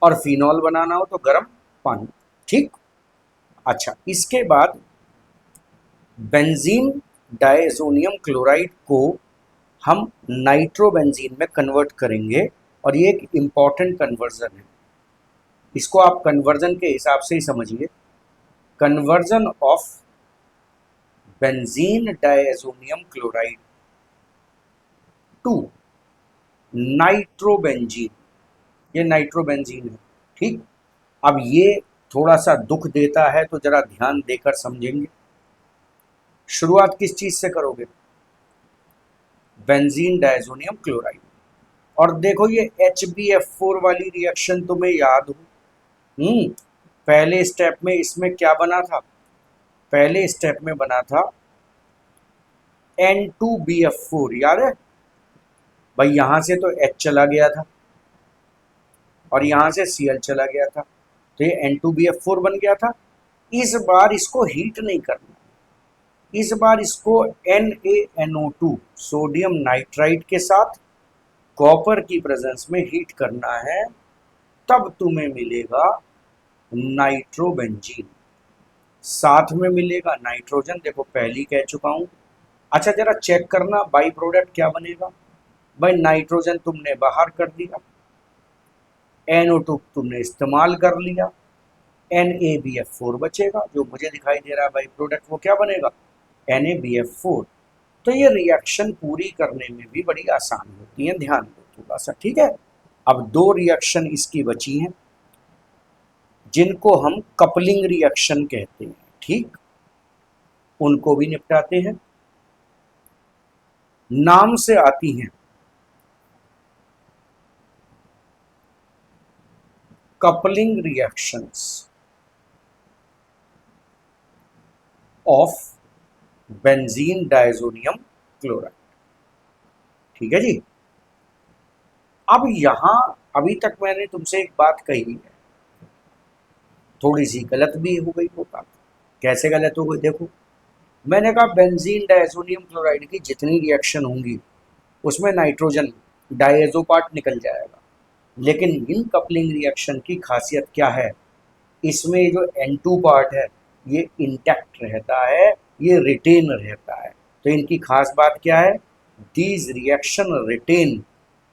और फिनॉल बनाना हो तो गर्म पानी, ठीक। अच्छा, इसके बाद बेंजीन डाइएजोनियम क्लोराइड को हम नाइट्रोबेंजीन में कन्वर्ट करेंगे, और ये एक इम्पॉर्टेंट कन्वर्जन है, इसको आप कन्वर्जन के हिसाब से ही समझिए। Conversion of benzene diazonium chloride to nitrobenzene, ये नाइट्रोबेंजीन है, ठीक। अब ये थोड़ा सा दुख देता है, तो जरा ध्यान देकर समझेंगे। शुरुआत किस चीज से करोगे, बेंजीन डाइएजोनियम क्लोराइड, और देखो ये HbF4 वाली रिएक्शन तुम्हें याद हो, पहले स्टेप में इसमें क्या बना था, पहले स्टेप में बना था N2BF4, याद है भाई, यहां से तो H चला गया था और यहां से Cl चला गया था, तो ये N2BF4 बन गया था। इस बार इसको हीट नहीं करना, इस बार इसको NaNO2 सोडियम नाइट्राइट के साथ कॉपर की प्रेजेंस में हीट करना है, तब तुम्हें मिलेगा नाइट्रोबेंजीन, साथ में मिलेगा नाइट्रोजन। देखो पहली कह चुका हूं। अच्छा जरा चेक करना बाई प्रोडक्ट क्या बनेगा। भाई नाइट्रोजन तुमने बाहर कर दिया, NO2 तुमने इस्तेमाल कर लिया, NaBF4 बचेगा, जो मुझे दिखाई दे रहा है बाई प्रोडक्ट, वो क्या बनेगा, NaBF4। तो ये रिएक्शन पूरी करने में भी बड़ी आसान होती है, ध्यान दो थोड़ा सा, ठीक है। अब दो रिएक्शन इसकी बची हैं जिनको हम कपलिंग रिएक्शन कहते हैं, ठीक, उनको भी निपटाते हैं। नाम से आती हैं coupling reactions of benzene diazonium chloride, ठीक है जी। अब यहां अभी तक मैंने तुमसे एक बात कही है, थोड़ी सी गलत भी हो गई वो बात। कैसे गलत हो गई, देखो मैंने कहा बेंजीन डायजोनियम क्लोराइड की जितनी रिएक्शन होंगी उसमें नाइट्रोजन डायजो पार्ट निकल जाएगा, लेकिन इन कपलिंग रिएक्शन की खासियत क्या है, इसमें जो N2 पार्ट है ये इंटैक्ट रहता है, ये रिटेन रहता है। तो इनकी खास बात क्या है, these reaction retain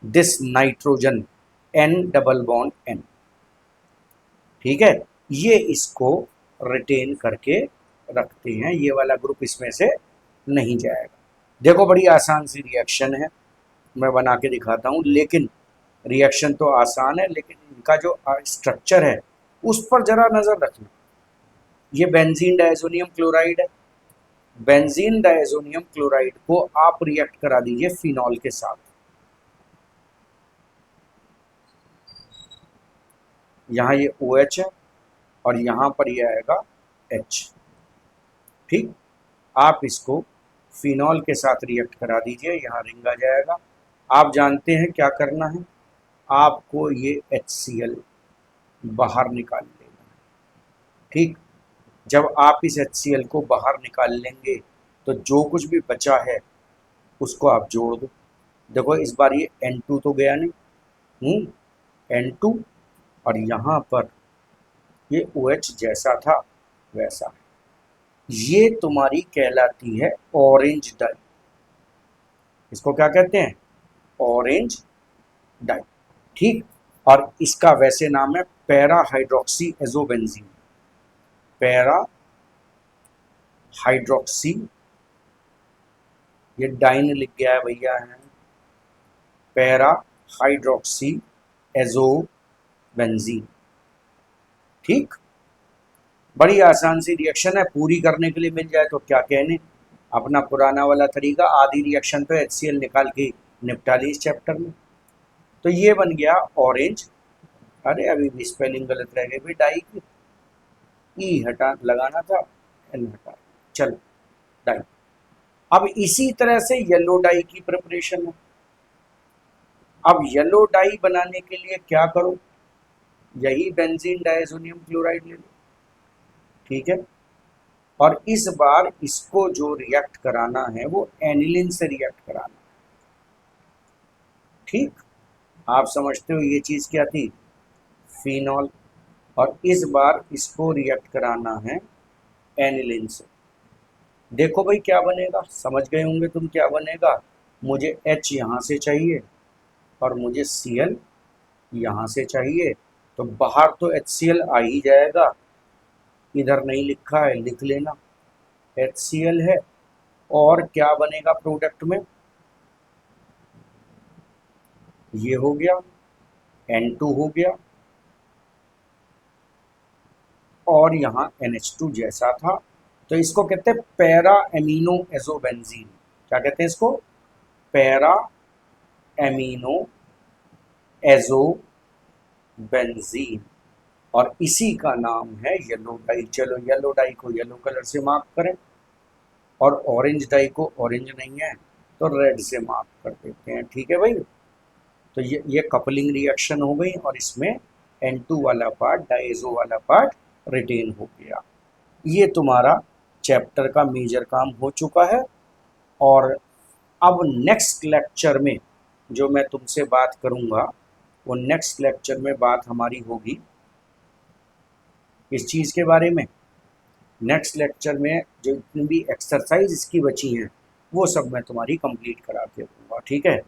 this nitrogen N double bond N, ठीक है, ये इसको रिटेन करके रखते हैं, ये वाला ग्रुप इसमें से नहीं जाएगा। देखो बड़ी आसान सी रिएक्शन है, मैं बना के दिखाता हूँ, लेकिन रिएक्शन तो आसान है लेकिन इनका जो स्ट्रक्चर है उस पर जरा नजर रखना। ये बेंजीन डायजोनियम क्लोराइड है, बेंजीन डायजोनियम क्लोराइड को आप रिएक्ट करा दीजिए फिनॉल के साथ, यहाँ ये OH है और यहाँ पर ये आएगा H, ठीक। आप इसको फिनॉल के साथ रिएक्ट करा दीजिए, यहाँ रिंग आ जाएगा। आप जानते हैं क्या करना है, आपको ये HCl बाहर निकाल लेना है, ठीक। जब आप इस HCl को बाहर निकाल लेंगे तो जो कुछ भी बचा है उसको आप जोड़ दो। देखो इस बार ये N2 तो गया नहीं, N2, और यहाँ पर ये OH जैसा था वैसा है। ये तुम्हारी कहलाती है ऑरेंज डाई, इसको क्या कहते हैं, ऑरेंज डाई, ठीक। और इसका वैसे नाम है para hydroxy azobenzene, para hydroxy, ये डाइन लिख गया है भैया, है पैरा हाइड्रोक्सी एजोबेंजीन, ठीक। बड़ी आसान सी रिएक्शन है, पूरी करने के लिए मिल जाए तो क्या कहने, अपना पुराना वाला तरीका, आधी रिएक्शन तो HCl निकाल के निपटा ली इस चैप्टर में। तो ये बन गया ऑरेंज, अरे अभी भी स्पेलिंग गलत रह गई भाई, डाई की ई हटा लगाना था, एल हटा, चलो डाई। अब इसी तरह से येलो डाई की प्रिपरेशन है। अब येलो डाई बनाने के लिए क्या करो, यही बेंजीन डायजोनियम क्लोराइड ले लो, ठीक है। और इस बार इसको जो रिएक्ट कराना है वो एनिलीन से रिएक्ट कराना है, ठीक। आप समझते हो ये चीज क्या थी, फिनॉल, और इस बार इसको रिएक्ट कराना है एनिलीन से। देखो भाई क्या बनेगा, समझ गए होंगे तुम क्या बनेगा, मुझे H यहाँ से चाहिए और मुझे Cl यहाँ से चाहिए, तो बाहर तो HCl आ ही जाएगा, इधर नहीं लिखा है लिख लेना, HCl है, और क्या बनेगा प्रोडक्ट में, ये हो गया N2 हो गया, और यहाँ NH2 जैसा था, तो इसको कहते हैं पैरा एमिनो एजोबेंजीन, क्या कहते हैं इसको, पैरा एमिनो एजोबेंजीन, और इसी का नाम है येलो डाई। चलो येलो डाई को येलो कलर से मार्क करें, और ऑरेंज डाई को, ऑरेंज नहीं है तो रेड से मार्क कर देते हैं, ठीक है भाई। तो ये कपलिंग रिएक्शन हो गई, और इसमें N2 वाला पार्ट, डाइजो वाला पार्ट रिटेन हो गया। ये तुम्हारा चैप्टर का मेजर काम हो चुका है। और अब नेक्स्ट लेक्चर में जो मैं तुमसे बात करूँगा वो नेक्स्ट लेक्चर में बात हमारी होगी इस चीज़ के बारे में। नेक्स्ट लेक्चर में जो जितनी भी एक्सरसाइज इसकी बची हैं वो सब मैं तुम्हारी कंप्लीट करा के दूँगा, ठीक है।